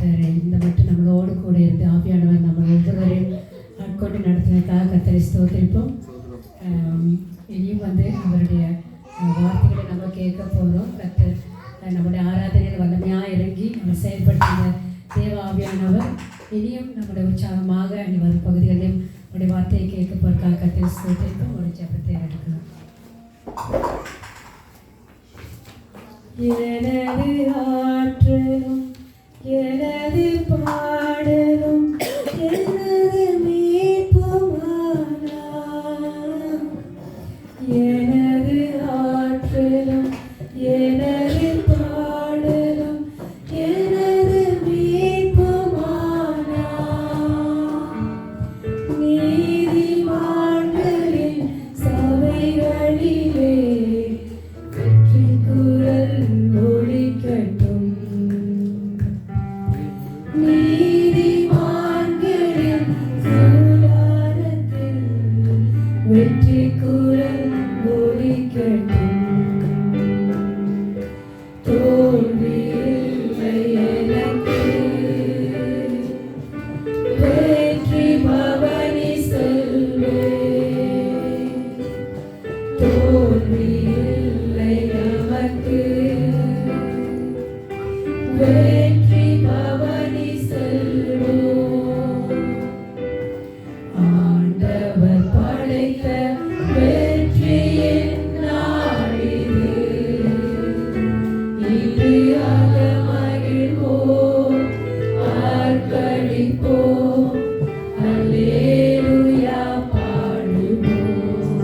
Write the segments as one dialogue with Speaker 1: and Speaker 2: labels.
Speaker 1: கர்த்தரை இந்த மட்டும் நம்மளோடு கூட இருந்து ஆவியானவர் நம்ம ஒவ்வொருவரையும் ஆட்கொண்டு நடத்தினதுக்காக கர்த்தரை ஸ்தோத்திரிப்போம். இனியும் அவருடைய வார்த்தைகளை நம்ம கேட்க போகிறோம். கர்த்தர் நம்முடைய ஆராதனையில் வல்லமையாக இறங்கி நம்ம செயல்படுத்தின தேவ ஆவியானவர் இனியும் நம்முடைய உற்சாகமாக வரும் பகுதிகளிலும் நம்முடைய வார்த்தையை கேட்க போகிறதுக்காக கர்த்தரை ஸ்தோத்திரிப்போம். ஒரு ஜெபத்தை எடுக்கலாம். எனது ஆற்றலும் எனது பாடலும் எனது மீட்புமானார். எனது ஆற்றலும் எனது பாடலும் எனது மீட்புமானார். நீதிமான்களின் சபைகளிலே வெற்றி குரல் ஒலிக்கட்டும். நீதிமான்களின் கூடாரத்தில் வெற்றி குரல் ஒலிக்கட்டும். தோல்வி இல்லை எனக்கு, வெற்றி பவனி செல்வேன். தோல்வி இல்லை நமக்கு, வெற்றி பவனி செல்வோம். ஆண்டவர் படைத்த வெற்றியின் நாளிது, இன்று அகமகிழ்வோம் ஆர்ப்பரிப்போம், அல்லேலூயா பாடுவோம்.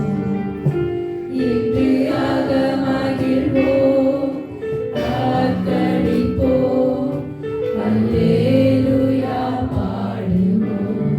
Speaker 1: இன்று அகமகிழ்வோம் ஆர்ப்பரிப்போம், அல்லேலூயா பாடுவோம்.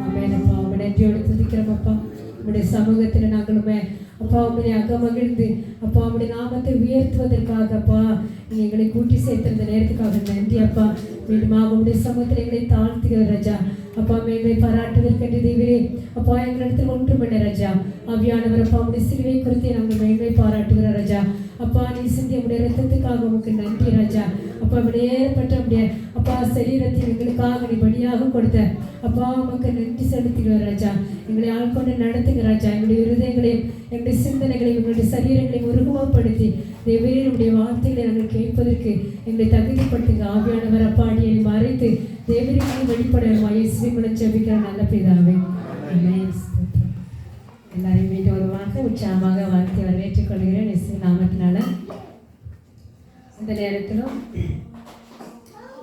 Speaker 1: ஆமென். அப்பா உம்மை நன்றியோடு துதிக்கிறோம் அப்பா. உம்முடைய சமூகத்தில் நாங்களுமே அப்பா உம்மை அகமகிழ்ந்து அப்பா உம்முடைய நாமத்தை உயர்த்துவதற்காக அப்பா நீ எங்களை கூட்டி சேர்த்திருந்த நேரத்துக்காக நன்றி அப்பா. மீண்டுமாக உம்முடைய சமூகத்தில் எங்களை தாழ்த்துகிற ராஜா அப்பா. மேன்மை பாராட்டுவதற்கென்று தேவரே அப்பா எங்களிடத்தில் ஒன்றுமில்லை ராஜா. ஆவியானவர் அப்பா உம்முடைய சிலுவை குறித்து நாங்கள் மேன்மை பாராட்டுகிற ராஜா அப்பா. நீ சிந்திய உடைய ரத்தத்துக்காக உமக்கு நன்றி ராஜா அப்பா. விடையேற்பட்ட உடைய அப்பா சரீரத்தை எங்களுக்காக நீ பலியாக கொடுத்த அப்பா உமக்கு நன்றி செலுத்துகிற ராஜா. எங்களை ஆள்கொண்டு நடத்துகிற ராஜா. எங்களுடைய இருதயங்களையும் எங்களுடைய சிந்தனைகளையும் எங்களுடைய சரீரங்களையும் உருவகப்படுத்தி தேவரே உடைய வார்த்தைகளை நாங்கள் கேட்பதற்கு எங்களை தகுதிப்படுத்துங்க ஆவியானவர் அப்பா. அடியை மறைத்து தேவரிகளை வெளிப்படமா இயேசுவின் மூலம் ஜெபிக்கிற நல்ல பிதாவே. ஆமென். எல்லாரையும் மீண்டும் வருவாங்க உற்சாகமாக வார்த்தை வரவேற்றுக் கொள்கிறேன் இயேசுவின் நாமத்தினால. இந்த நேரத்திலும்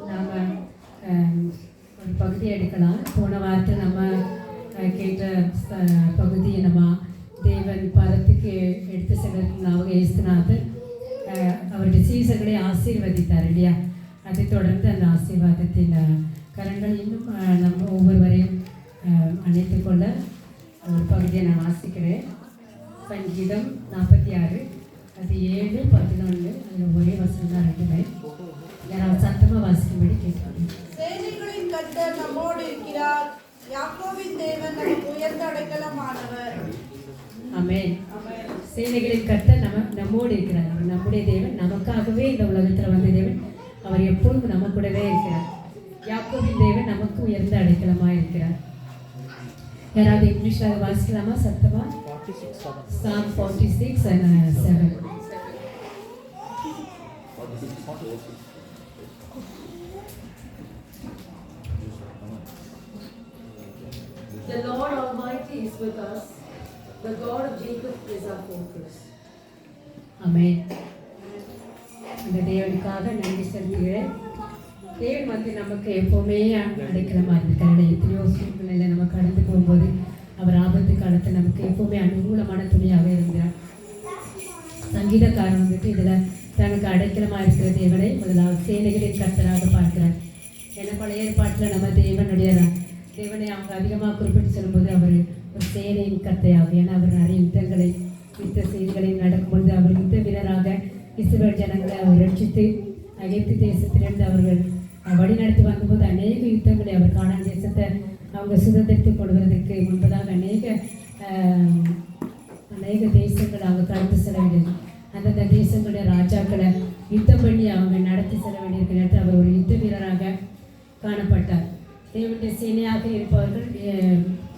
Speaker 1: நாம் ஒரு பகுதியை எடுக்கலாம். போன வாரத்தில் நம்ம கேட்ட பகுதியை நம்ம தேவன் பதத்துக்கு எடுத்து செல்வதற்கு இயேசுநாதர் அவருடைய சீசர்களை ஆசீர்வதித்தார் இல்லையா. அதை தொடர்ந்து அந்த ஆசீர்வாதத்தின் கரங்கள் இன்னும் நம்ம ஒவ்வொருவரையும் அணைத்து கொள்ள ஒரு பகுதியை நான் வாசிக்கிறேன். சங்கீதம் 46 அது 7, 11 அதில் ஒரே வசனம் தான் ரெண்டுமே. நான் சத்தமாக வாசிக்கும்படி கேட்கிறேன்.
Speaker 2: சேனைகளின் கர்த்தர் நம்மோடு இருக்கிறார், யாக்கோபின் தேவன் நமக்கு உயர்ந்த அடைக்கலமானவர்.
Speaker 1: ஆமென். சேனைகளின் கர்த்தர் நம்மோடு இருக்கிறார். நம்முடைய தேவன் நமக்காகவே இந்த உலகத்தில் வந்த தேவன். அவர் எப்பொழுதும் நம்ம கூடவே இருக்கிறார். யாக்கோபின் தேவன் நமக்கு உயர்ந்த அடைக்கலமாக இருக்கிறார். யாராவது இங்கிலீஷில் வாசிக்கலாமா சத்தமா? Psalm 46 and 7.
Speaker 3: The Lord Almighty is with us. The God of Jacob is our fortress.
Speaker 1: ஆமென். அந்த தேவனுக்காக நன்றி செலுத்துகிறேன். தேவன் நமக்கு எப்போவுமே அடைக்கலமாக இருக்கிறார். எத்தனையோ சூழ்நிலையில் நம்ம கடந்து போகும்போது அவர் ஆபத்து காலத்தில் நமக்கு எப்போவுமே அனுகூலமான துணையாக இருந்தார். சங்கீதக்காரன் இதில் தனக்கு அடைக்கலமாக இருக்கிற தேவனை முதலாவது சேனைகளின் கர்த்தராக பார்க்கிறார். ஏன்னா பழைய ஏற்பாட்டில் நம்ம தேவனை அவங்க அதிகமாக குறிப்பிட்டு சொல்லும்போது அவர் ஒரு சேனையின் கர்த்தையாக, ஏன்னா அவர் நிறைய யுத்த செய்திகளையும் நடக்கும்பொழுது அவர் யுத்த வீரராக இஸ்ரவேல் ஜனங்களை அவர் ரட்சித்து எகிப்து தேசத்திலிருந்து அவர்கள் வழிநடத்தி வந்தபோது அநேக யுத்தங்களை அவர் கானான் தேசத்தை அவங்க சுதந்திரத்துக் கொள்வதற்கு முன்பதாக அநேக தேசங்களை அவங்க கடந்து செல்ல வேண்டியது. அந்தந்த தேசங்களுடைய ராஜாக்களை யுத்தம் பண்ணி அவங்க நடத்தி செல்ல வேண்டியிருக்கிற நேரத்தில் அவர் ஒரு யுத்த வீரராக காணப்பட்டார். தேவனுடைய சேனையாக இருப்பவர்கள்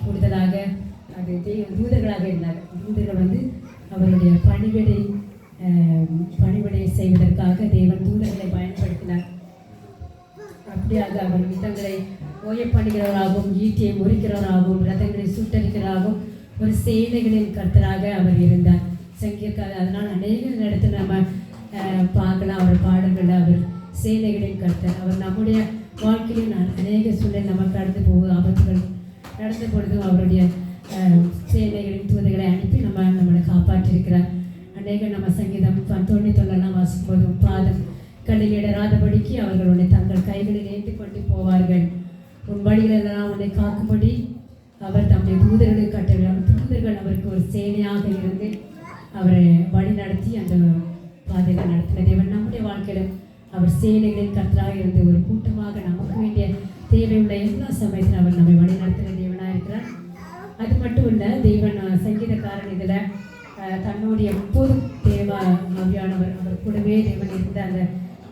Speaker 1: கூடுதலாக அது தூதர்களாக இருந்தார். தூதர்கள் வந்து அவருடைய பணிவிடை செய்வதற்காக தேவன் தூதர்களை பயன்படுத்தினார். அப்படியாக அவர் யுத்தங்களை ஓய பண்ணுகிறவராகவும் ஈட்டியை முறிக்கிறவராகவும் ரதங்களை சுட்டரிக்கிறவராகவும் ஒரு சேனைகளின் கர்த்தராக அவர் இருந்தார். சங்கீதக்காக அதனால் அநேக இடத்துல நம்ம பார்க்கலாம் அவர் பாடல்களில் அவர் சேனைகளின் கர்த்தர். அவர் நம்முடைய வாழ்க்கையில் அநேக சூழல் நமக்கு கடந்து போகும் ஆபத்துகள் நடந்த பொழுதும் அவருடைய சேனைகளின் தூதைகளை அனுப்பி நம்மளை காப்பாற்றியிருக்கிறார். அநேக நம்ம சங்கீதம் 91 வாசிக்கும் போதும் பாதம் கல்லில் இடராதபடிக்கு அவர்கள் உன்னை தங்கள் கைகளில் ஏற்றி கொண்டு போவார்கள், உன் வழிகளெல்லாம் உன்னை காக்கும்படி அவர் தம்முடைய தூதர்களை கட்டுகிறார். தூதர்கள் அவருக்கு ஒரு சேனையாக இருந்து அவரை வழி நடத்தி அந்த பாதையில் நடத்தின தேவன் நம்முடைய வாழ்க்கையில் அவர் சேனைகளின் கர்த்தராக இருந்து ஒரு கூட்டமாக நமக்கு வேண்டிய தேவையுள்ள எல்லா சமயத்திலும் அவர் நம்மை வழி நடத்துகிற தேவனாக இருக்கிறார். அது மட்டும் இல்லை, தேவன் சங்கீதக்காரன் இதில் தன்னுடைய எப்போதும் ஆவியானவர் அவர் கூடவே தேவன் இருந்த அந்த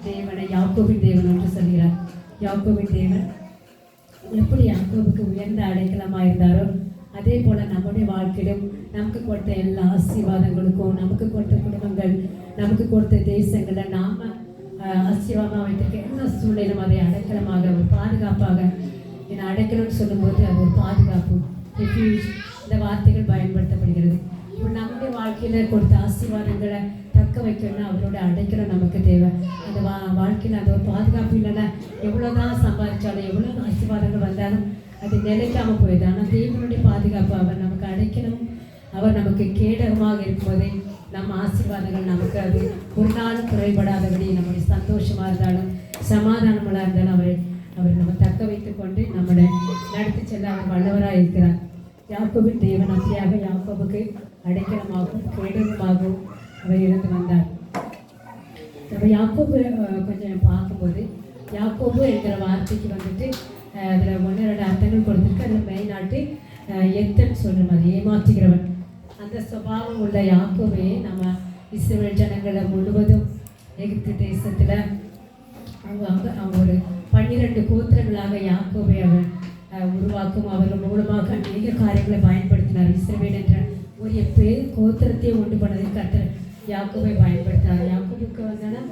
Speaker 1: தேவனை யாக்கோபின் தேவன் என்று சொல்கிறார். யாக்கோபின் தேவன் எப்படி யாக்கோபுக்கு உயர்ந்த அடைக்கலமாக இருந்தாரோ அதே போல் நம்முடைய வாழ்க்கையிலும் நமக்கு கொடுத்த எல்லா ஆசீர்வாதங்களுக்கும், நமக்கு கொடுத்த குடும்பங்கள், நமக்கு கொடுத்த தேசங்களை நாம் ஆசீர்வாதமாக வைத்திருக்க எல்லா சூழ்நிலையும் அதை அடைக்கலமாக ஒரு பாதுகாப்பாக என்னை அடைக்கலம்னு சொல்லும்போது அது ஒரு பாதுகாப்பு, ரெஃப்யூஜ் இந்த வார்த்தைகள் பயன்படுத்தப்படுகிறது. இப்போ நம்முடைய வாழ்க்கையில் கொடுத்த ஆசீர்வாதங்களை தக்க வைக்கணும்னா அவரோட அடைக்கலம் நமக்கு தேவை. அந்த வாழ்க்கையில் அது ஒரு பாதுகாப்பு இல்லைன்னா எவ்வளோதான் சம்பாதிச்சாலும் எவ்வளோ ஆசீர்வாதங்கள் வந்தாலும் அது நிலைக்காமல் போயிடுது. ஆனால் தேவனுடைய பாதுகாப்பு அவர் நமக்கு அடைக்கணும். அவர் நமக்கு கேடகமாக இருக்கும்போதே நம்ம ஆசீர்வாதங்கள் நமக்கு அது ஒரு நாளும் குறைபடாதபடி நம்முடைய சந்தோஷமாக இருந்தாலும் சமாதானமாக இருந்தாலும் அவர் நம்ம தக்க வைத்து கொண்டு நம்மளை நடத்தி செல்ல அவர் வல்லவராக இருக்கிறார். யாக்கோபின் தேவன் அப்படியாக யாக்கோபுக்கு அடைக்கலமாகவும் கேடகமாகவும் அவர் இருந்து வந்தார். நம்ம யாக்கோபு கொஞ்சம் பார்க்கும்போது யாக்கோபு என்கிற வார்த்தைக்கு வந்துட்டு அதில் 1-2 அர்த்தங்கள் கொடுத்துருக்கு. அதில் மெயினாட்டு எத்தன் சொல்கிற மாதிரி ஏமாற்றுகிறவன் அந்த சுபாவம் உள்ள யாக்கோபே நம்ம இஸ்ரவேல் ஜனங்களை முழுவதும் எகிப்து தேசத்தில் அவங்க ஒரு 12 கோத்திரங்களாக யாக்கோபை அவர் உருவாக்கும். அவர்கள் மூலமாக அநேக காரியங்களை பயன்படுத்தினார். இஸ்ரவேல் என்ற ஒரு கோத்திரத்தை உண்டு பண்ணதை கர்த்தர் யாக்கோபை பயன்படுத்தினார். யாக்கோபுக்கு வந்தோன்னா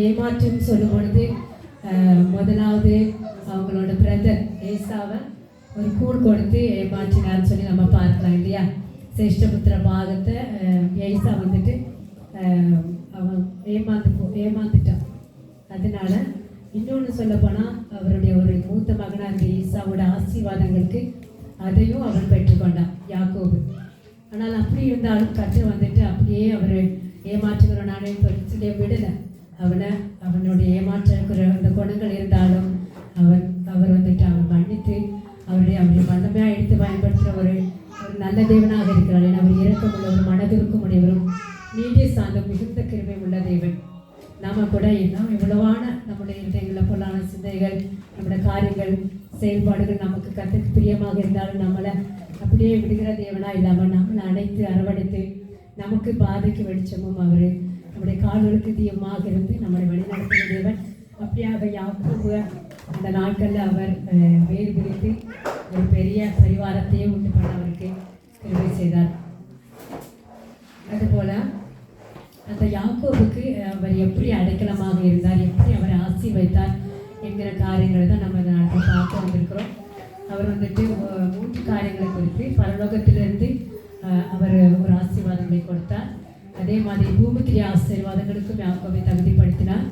Speaker 1: ஏமாற்றம் சொல்லும் பொழுது முதலாவது அவங்களோட பிரதர் ஏசாவை ஒரு கூழ் கொடுத்து ஏமாற்றினார்னு சொல்லி நம்ம பார்க்கலாம் இல்லையா. சிரேஷ்டபுத்திர பாகத்தை ஏசா வந்துட்டு அவன் ஏமாந்துட்டான். அதனால இன்னொன்று சொல்லப்போனால் அவருடைய ஒரு மூத்த மகனாக இருந்த ஈசாவோட ஆசீர்வாதங்களுக்கு அதையும் அவன் பெற்றுக்கொண்டான் யாக்கோபு. ஆனால் அப்படி இருந்தாலும் கர்த்தர் வந்துட்டு அப்படியே அவர் ஏமாற்றுகிறவனானே சொல்லி விடலை. அவனுடைய ஏமாற்றுகிற அந்த குணங்கள் இருந்தாலும் அவர் வந்துட்டு அவர் மன்னித்து அவருடைய வல்லமையாக எடுத்து பயன்படுத்துகிற ஒரு நல்ல தேவனாக இருக்கிறார். ஏன்னா அவர் இரக்கமுள்ளவர், மனதிற்கும் உடையவரும், நீடிய சார்ந்த மிகுந்த கிருபை உள்ள தேவன். நாம் கூட எல்லாம் எவ்வளவான நம்முடைய இருதயங்களில் பொல்லான சிந்தைகள், நம்முடைய காரியங்கள், செயல்பாடுகள் நமக்கு கர்த்தருக்கு பிரியமாக இருந்தாலும் நம்மளை அப்படியே விடுகிற தேவனாக இல்லாமல் நம்மளை அடைத்து அரவணைத்து நமக்கு பாதைக்கு வெளிச்சமும் அவர் நம்முடைய கால்களுக்கு தீயமாக இருந்து நம்மளை வழிநடத்துகிற தேவன். அப்படியாக யாக்கோபு அந்த நாட்களில் அவர் வேறு பிரித்து ஒரு பெரிய பரிவாரத்தையே உண்டு பண்ண அவருக்கு கிருபை செய்தார். அதுபோல் அந்த யாக்கோபுக்கு அவர் எப்படி அடைக்கலமாக இருந்தார், எப்படி அவரை ஆசீர்வதித்தார் என்கிற காரியங்களை தான் நம்ம இதை நடத்தி பார்க்க வந்திருக்கிறோம். அவர் வந்துட்டு 3 காரியங்களை குறித்து பரலோகத்திலிருந்து அவர் ஒரு ஆசீர்வாதங்களை கொடுத்தார். அதே மாதிரி பூமிக்குரிய ஆசீர்வாதங்களுக்கும் யாக்கோபை தகுதிப்படுத்தினார்.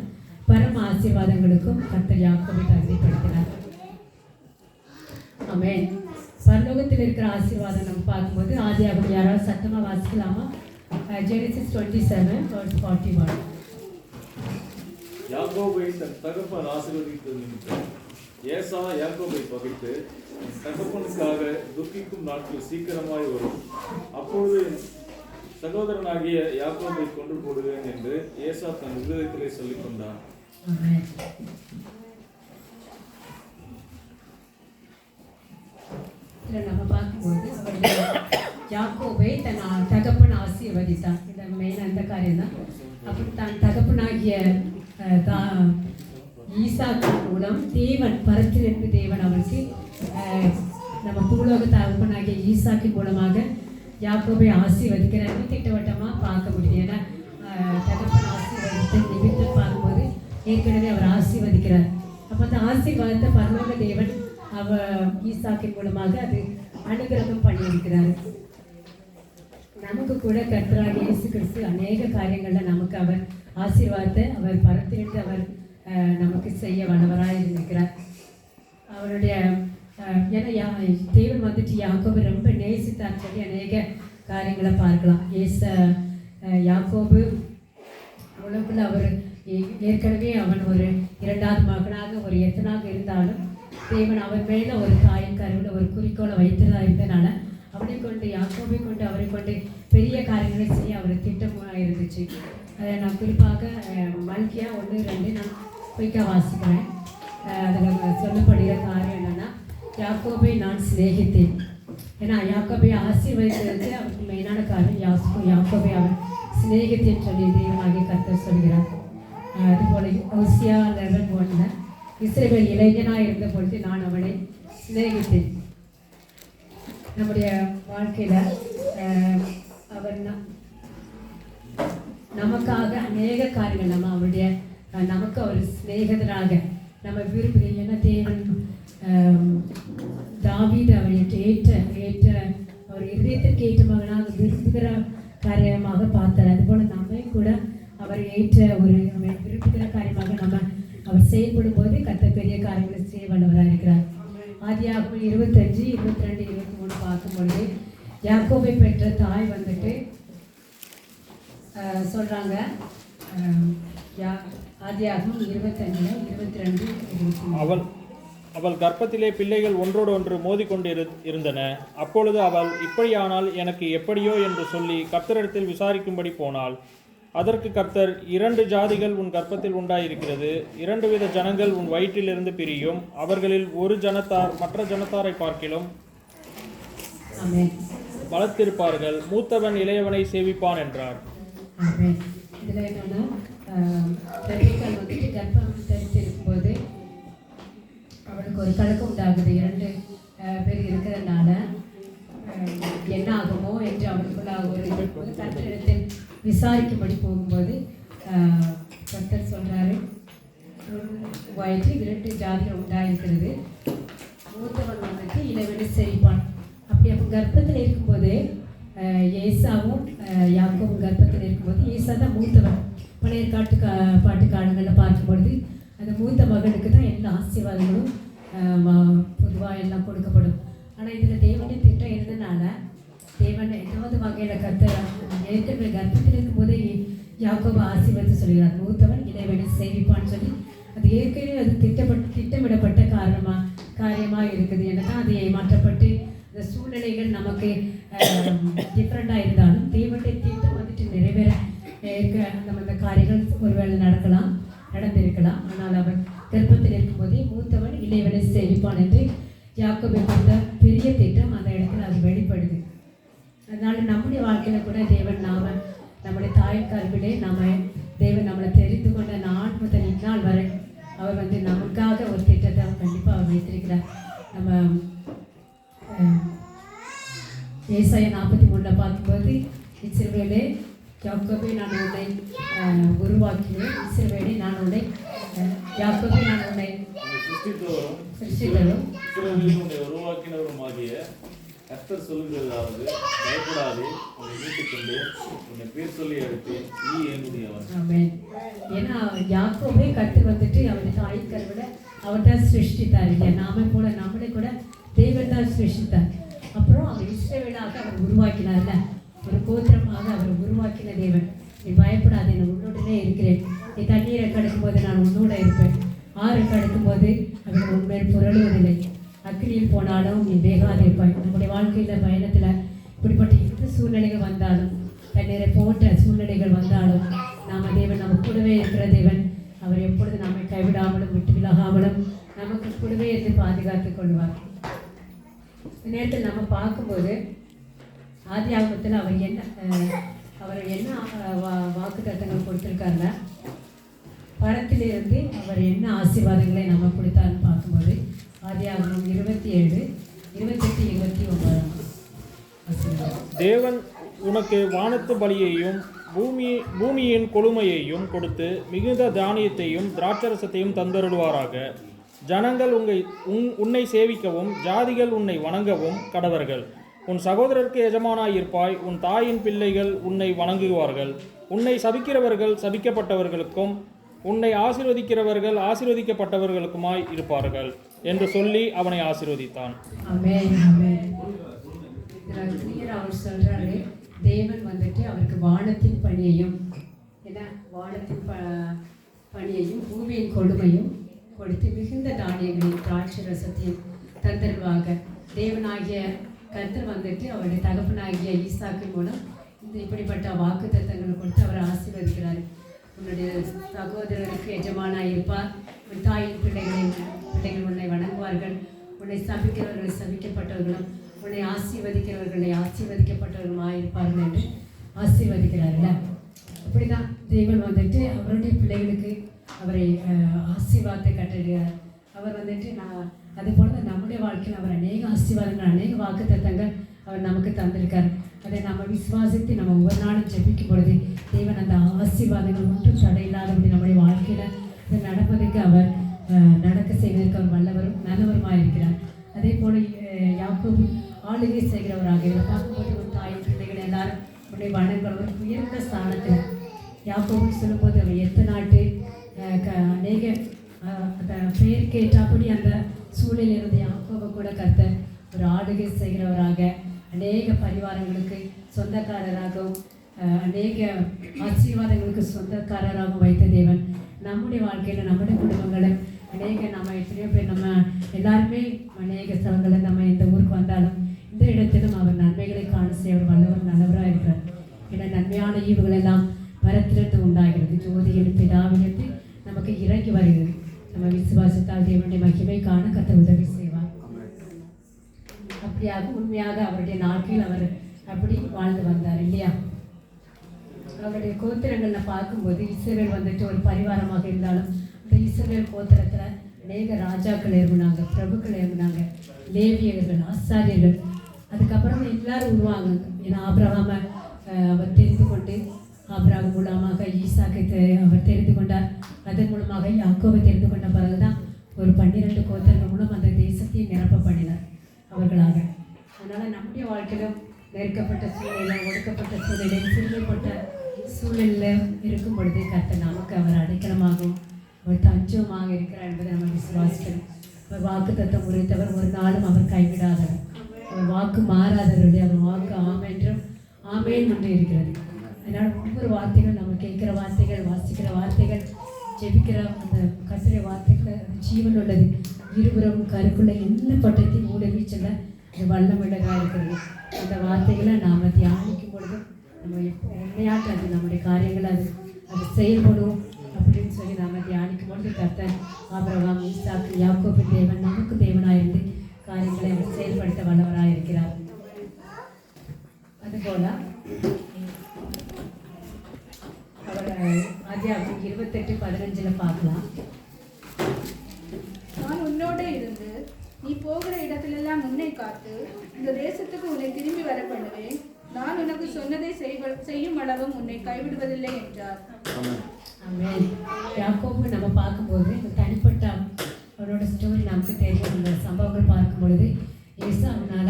Speaker 1: பரம ஆசீர்வாதங்களுக்கும் கர்த்தர் யாக்கோபை தகுதிப்படுத்தினார். ஆமென். பரலோகத்தில் இருக்கிற ஆசீர்வாதம் நம்ம பார்க்கும்போது ஆதியாகமம் யாராவது சத்தமாக வாசிக்கலாமா? ஜெனசிஸ் 27:41.
Speaker 4: யாக்கோபை தன் தகப்பன் ஆசீர்வதித்தது நிமித்தம் ஏசா யாக்கோபை பகைத்து தகப்பனுக்காக துக்கிக்கும் நாட்கள் சீக்கிரமாய் வரும், அப்பொழுது சகோதரனாகிய யாக்கோபை கொன்று போடுவேன் என்று ஏசா தன் இருதயத்திலே சொல்லிக் கொண்டான்.
Speaker 1: நம்ம பார்க்கும்போது யாக்கோபை தன் தகப்பன் ஆசீர்வதித்தான். இந்த மெயின் அந்த காரியம் தான். அப்படி தன் தகப்பனாகிய ஈசாக்கு மூலம் தேவன் பரத்திலிருந்து தேவன் அவருக்கு நம்ம பூலோக தகப்பனாகிய ஈசாக்கு மூலமாக யாக்கோபை ஆசீர்வதிக்கிறாரு. திட்டவட்டமாக பார்க்க முடியும். ஏன்னா தகப்பன் ஆசீர்வதித்த நிமித்தம் பார்க்கும்போது ஏற்கனவே அவர் ஆசீர்வதிக்கிறார். அப்போ அந்த ஆசீர்வாதத்தை பரலோக தேவன் ஈசாக்கின் மூலமாக அது அனுகிரகம் பண்ணியிருக்கிறார். நமக்கு கூட கர்த்தராகிய இயேசு கிறிஸ்து அநேக காரியங்களில் நமக்கு அவர் ஆசீர்வாதத்தை அவர் பரத்திலிருந்து அவர் நமக்கு செய்ய வல்லவராக இருக்கிறார். அவருடைய ஏன்னா தேவன் வந்துட்டு யாக்கோபு ரொம்ப நேசித்தான்னு சொல்லி அநேக காரியங்களை பார்க்கலாம். யாக்கோபு உலகில் அவர் ஏற்கனவே அவன் ஒரு 2வது மகனாக ஒரு எத்தனாக இருந்தாலும் தேவன் அவன் மேலே ஒரு தாயின் கருவில் ஒரு குறிக்கோளை வைத்ததாக இருந்ததுனால அவனை கொண்டு யாக்கோபை கொண்டு அவரை கொண்டு பெரிய காரியங்களை செய்ய அவர் திட்டமாக இருந்துச்சு. அதை நான் குறிப்பாக மல்கியா 1:2 நான் குயிக்காக வாசிக்கிறேன். அதில் சொல்லப்படுகிற காரியம் என்னென்னா, யாக்கோபை நான் சிநேகித்தேன். ஏன்னா யாக்கோபை ஆசீர்வதித்தது அவருக்கு மெயினான காரணம். யாக்கோபை அவர் சிநேகித்தேன்னு சொல்லி தெய்வமாகிய கர்த்தர் சொல்கிறார். அதுபோல ஓசியா 11:1 இஸ்ரவேல் இளைஞனாக இருந்த பொழுது நான் அவனை சிநேகித்தேன். நம்முடைய வாழ்க்கையில் அவர் நமக்காக அநேக காரியங்கள் நம்ம அவருடைய நமக்கு அவர் சிநேகிதராக நம்ம விரும்புகிறோம். ஏன்னா தேவன் தாவீது அவரை ஏற்ற அவர் இதயத்திற்கு ஏற்ற மகனாக விரும்புகிற காரியமாக பார்த்தார். அதுபோல் நம்மையும் கூட அவர் ஏற்ற ஒரு விரும்புகிற காரியமாக நம்ம அவர் செயல்படும் போது கர்த்தர் பெரிய காரியங்களை செய்ய வல்லவராக இருக்கிறார். ஆதியாகமம் 25, 22, 23 பார்க்கும்பொழுது யாக்கோபை பெற்ற தாய் வந்துட்டு சொல்கிறாங்க. ஆதியாகமம் 25, 22, 23
Speaker 5: அவள் கர்ப்பத்திலே பிள்ளைகள் ஒன்றோடு ஒன்று மோதிக்கொண்டு இருந்தன. அப்பொழுது அவள், இப்படியானால் எனக்கு எப்படியோ என்று சொல்லி கர்த்தரிடத்தில் விசாரிக்கும்படி போனாள். அதற்கு கர்த்தர், 2 ஜாதிகள் உன் கர்ப்பத்தில் உண்டாயிருக்கிறது, 2 வித ஜனங்கள் உன் வயிற்றிலிருந்து பிரியும், அவர்களில் ஒரு ஜனத்தார் மற்ற ஜனத்தாரை பார்க்கிலும் பலத்திருப்பார்கள், மூத்தவன் இளையவனை சேவிப்பான் என்றார்.
Speaker 1: இதில் என்னன்னா கர்ப்பம் தரித்திருக்கும்போது அவளுக்கு ஒரு கலக்கம் உண்டாகுது. 2 பேர் இருக்கிறதுனால என்ன ஆகுமோ என்று அவளுக்குள்ளாக ஒரு கர்த்தரிடத்தில் விசாரிக்கும்படி போகும்போது கர்த்தர் சொல்கிறாரு, வயிற்றில் 2 ஜாதிகள் உண்டாயிருக்கிறது, மூத்தவன் வந்துட்டு இளைவனை செழிப்பான். அப்படி அப்போ கர்ப்பத்தில் இருக்கும்போது ஏசாவும் யாக்கோவும் கர்ப்பத்தில் இருக்கும்போது ஏசா தான் மூத்தவன். பழைய பாட்டு காலங்களில் பார்க்கும்பொழுது அந்த மூத்த மகனுக்கு தான் எல்லா ஆசீர்வாதங்களும் பொதுவாக எல்லாம் கொடுக்கப்படும். ஆனால் இதில் தேவனுடைய திட்டம் இருந்ததுனால தேவன் ஏதாவது வகையில் கர்த்தர் ஏற்கனவே கர்ப்பத்தில் இருக்கும்போதே யாக்கோபை ஆசீர்வதித்து சொல்கிறார், மூத்தவன் இளைவனை சேவிப்பான்னு சொல்லி. அது ஏற்கனவே அது திட்டமிடப்பட்ட காரியமாக இருக்குது. ஏன்னா அது ஏமாற்றப்பட்டு இந்த சூழ்நிலைகள் நமக்கு டிஃப்ரெண்டாக இருந்தாலும் தேவனுடைய திட்டம் வந்துட்டு நிறைவேற நம்ம இந்த காரியங்கள் ஒருவேளை நடந்திருக்கலாம். ஆனால் அவன் கர்ப்பத்தில் இருக்கும்போதே மூத்தவன் இளைவனை சேவிப்பான் என்று யாக்கோபை கொடுத்த பெரிய திட்டம் அந்த இடத்துல அது வெளிப்படுது. அதனால நம்முடைய வாழ்க்கையில் கூட தேவன் நம்முடைய தாயின் கருவிலே தேவன் நம்மளை தெரிந்து கொண்ட நாள் முதல் இந்நாள் வரை அவர் வந்து நமக்காக ஒரு திட்டத்தை கண்டிப்பாக அவர் வைத்திருக்கிறார். நம்ம ஏசாயா 43 பார்க்கும்போது, இஸ்ரவேலே யாக்கோபை நான் உன்னை உருவாக்கினேன், இஸ்ரவேலே நான் உன்னை யாக்கோபை நான் உன்னை சிருஷ்டித்தவரும்
Speaker 4: உருவாக்கினவருமாகிய கர்த்தர் சொல்லுகிறதாவது, பயப்படாதே, உன்னை மீட்டுக்கொண்டு உன்னை பேர் சொல்லி அழைத்தேன், நீ என்னுடையவன்.
Speaker 1: ஏன்னா யாக்கோபை கர்த்தர் வந்துட்டு அவருடைய தாய் கருவிட அவர் தான் சிருஷ்டித்தார் இல்லையா? நம்மளை கூட தேவன் தான் சிருஷ்டித்தார். அப்புறம் அவர் இஸ்ரவேலாக அவர் உருவாக்கினார்ல, ஒரு கோத்திரமாக அவர் உருவாக்கின தேவன். நீ பயப்படாதே, நான் உன்னோடனே இருக்கிறேன். நீ தண்ணீரை கடக்கும்போது நான் உன்னோட இருப்பேன், ஆறு கடக்கும்போது அவர் உண்மையில் புரளுவதில்லை, அக்கினியில் போனாலும் நீ வேகாது இருப்பாய். நம்முடைய வாழ்க்கையில் பயணத்தில் இப்படிப்பட்ட எந்த சூழ்நிலைகள் வந்தாலும், தண்ணீரை போன்ற சூழ்நிலைகள் வந்தாலும் நாம் தேவன் நம்ம கூடவே இருக்கிற தேவன். அவர் எப்பொழுது நம்மை கைவிடாமலும் விட்டு விலகாமலும் நமக்கு கூடவே இருந்து பாதுகாத்து கொள்வார். இந்த நேரத்தில் நம்ம பார்க்கும்போது ஆதியாகமத்தில் அவர் என்ன வாக்கு தத்தங்கள் கொடுத்துருக்காருன்னா, பரத்திலிருந்து அவர் என்ன ஆசீர்வாதங்களை நம்ம கொடுத்தாருன்னு பார்க்கும்போது ஆதியாகமம் 27, 28, 29
Speaker 5: தேவன் உனக்கு வானத்து பலியையும் பூமியின் கொழுமையையும் கொடுத்து மிகுந்த தானியத்தையும் திராட்சரசத்தையும் தந்தருடுவாராக. ஜனங்கள் உன்னை சேவிக்கவும் ஜாதிகள் உன்னை வணங்கவும் கடவர்கள். உன் சகோதரருக்கு எஜமானாய் இருப்பாய். உன் தாயின் பிள்ளைகள் உன்னை வணங்குவார்கள். உன்னை சபிக்கிறவர்கள் சபிக்கப்பட்டவர்களுக்கும் உன்னை ஆசீர்வதிக்கிறவர்கள் ஆசீர்வதிக்கப்பட்டவர்களுக்குமாய் இருப்பார்கள் என்று சொல்லி அவனை ஆசீர்வதித்தான்.
Speaker 1: அவர் சொல்றாரு, தேவன் வந்துட்டு அவருக்கு வானத்தின் பணியையும் பூமியின் கொடுமையும் கொடுத்து மிகுந்த தானியங்களையும் திராட்சை ரசத்தையும் தந்தருவாக. தேவனாகிய கர்த்தர் வந்துட்டு அவருடைய தகப்பனாகிய ஈசாக்கு மூலம் இப்படிப்பட்ட வாக்கு தத்தங்களை கொடுத்து அவரை ஆசீர்வதிக்கிறார். உன்னுடைய சகோதரருக்கு எஜமானாய் இருப்பார். உன் தாயின் பிள்ளைகள் உன்னை வணங்குவார்கள். உன்னை சபிக்கிறவர்களை சபிக்கப்பட்டவர்களும் உன்னை ஆசீர்வதிக்கிறவர்களை ஆசீர்வதிக்கப்பட்டவர்களுமாக இருப்பார்கள் என்று ஆசீர்வதிக்கிறார்கள். அப்படிதான் தேவன் வந்துட்டு அவருடைய பிள்ளைகளுக்கு அவரை ஆசீர்வாதத்தை கட்டிடுகிறார். அவர் வந்துட்டு அதே போல தான் நம்முடைய வாழ்க்கையில் அவர் அநேக ஆசீர்வாதங்கள், அநேக வாக்கு தத்தங்கள் அவர் நமக்கு தந்திருக்கார். அதை நம்ம விசுவாசித்து நம்ம ஒவ்வொரு நாளும் ஜெபிக்கும் பொழுது தேவன் அந்த ஆசீர்வாதங்கள் ஒன்றும் தடையில்லாதபடி நம்முடைய வாழ்க்கையில் அது நடப்பதற்கு அவர் நடக்க செய்வதற்கு அவர் வல்லவரும் நல்லவருமாக இருக்கிறார். அதே போல் யாக்கோபு ஆளுகை செய்கிறவராக இவர் பார்க்கும்போது ஒரு தாயின் பிள்ளைகள் எல்லாரும் உடைய வணங்குறவர் உயர்ந்த ஸ்தானத்தில் யாக்கோபு சொல்லும்போது அவர் எத்த நாட்டு அநேக பெயர் கேட்டாப்படி அந்த சூழலில் இருந்த யாக்கோபை கூட கர்த்தர் ஒரு ஆளுகை செய்கிறவராக அநேக பரிவாரங்களுக்கு சொந்தக்காரராகவும் அநேக ஆசீர்வாதங்களுக்கு சொந்தக்காரராகவும் வைத்த தேவன் நம்முடைய வாழ்க்கையில் நம்முடைய குடும்பங்களை அநேக நம்ம எத்தனையோ பேர் நம்ம எல்லாருமே அநேக ஸ்தலங்களில் நம்ம இந்த ஊருக்கு வந்தாலும் இந்த இடத்திலும் அவர் நன்மைகளை காண செய்ய அவர் வல்லவர் நல்லவராக இருக்கிறார். ஏன்னா நன்மையான ஈவுகள் எல்லாம் வரத்திலிருந்து உண்டாகிறது. ஜோதியின் பிதாவிலிருந்து நமக்கு இறங்கி வருகிறது. நம்ம விசுவாசத்தால் தேவனுடைய மகிமை காண கர்த்தர் உதவி செய்வார். அப்படியாக உண்மையாக அவருடைய நாட்களில் அவர் அப்படி வாழ்ந்து வந்தார் இல்லையா? அவருடைய கோத்திரங்களில் பார்க்கும்போது இஸ்ரவேல் வந்துட்டு ஒரு பரிவாரமாக இருந்தாலும் அந்த இஸ்ரவேல் கோத்திரத்தில் அநேக ராஜாக்கள் இருந்தாங்க, பிரபுக்கள் இருந்தாங்க, லேவியர்கள், ஆசாரியர்கள். அதுக்கப்புறம் எல்லாரும் உருவாங்க. ஏன்னா ஆபிரகாமை அவர் தெரிந்து கொண்டு ஆபிரகாம் மூலமாக ஈசாக்கை அவர் தெரிந்து கொண்டார். அதன் மூலமாக யாக்கோபை தெரிந்து கொண்ட பிறகுதான் ஒரு 12 கோத்திரங்கள் மூலம் அந்த தேசத்தை நிரப்ப பண்ணினார் அவர்களாக. அதனால் நம்முடைய வாழ்க்கையிலும் நெருக்கப்பட்ட சூழ்நிலை, ஒடுக்கப்பட்ட சூழ்நிலை, சிறுமைப்பட்ட சூழலில் இருக்கும் பொழுது கர்த்தர் நமக்கு அவர் அடைக்கலமாகவும் அவர் தஞ்சமாக இருக்கிறார் என்பதை நம்ம விசுவாசிக்கணும். அவர் வாக்கு தத்தம் உரைத்தவர், ஒரு நாளும் அவர் கைவிடாதவர், அவர் வாக்கு மாறாதவருடைய அவர் வாக்கு ஆமென்றும் ஆமேன் என்று இருக்கிறது. அதனால் ஒவ்வொரு வார்த்தைகள் நம்ம கேட்குற வார்த்தைகள், வாசிக்கிற வார்த்தைகள், ஜெபிக்கிற அந்த கர்த்தருடைய வார்த்தைகள் ஜீவன் உள்ளது. இருபுறம் கருக்குள்ள என்ன பட்டத்தையும் ஊடுருவி செல்ல அது வல்லமிழகாக இருக்கிறது. அந்த வார்த்தைகளை நாம் தியானிக்கும் பொழுது நம்ம உண்மையாக அது நம்முடைய காரியங்கள் அது செயல்படும் அப்படின்னு சொல்லி நாம் தியானிக்கும் பொழுது கர்த்தர் ஆபிரகாம், ஈசாக்கு, யாக்கோபின் தேவன் நமக்கு தேவனாக இருந்து காரியங்களை அவர் செயல்படுத்த வல்லவராக இருக்கிறார். அதுபோல அவர் ஆதியாகமம் 28:15 பார்க்கலாம்.
Speaker 2: நான் உன்னோட இருந்து நீ போகிற இடத்திலெல்லாம் உன்னை காத்து இந்த தேசத்துக்கு உன்னை திரும்பி வர பண்ணுவேன். நான் உனக்கு சொன்னதை செய்யும் அளவும் உன்னை கைவிடுவதில்லை என்றார்.
Speaker 1: யாக்கோபு நம்ம பார்க்கும்போது இந்த தனிப்பட்ட அவனோட ஸ்டோரி நமக்கு தெரியும். அந்த சம்பவங்கள் பார்க்கும் பொழுது ஏசாவினால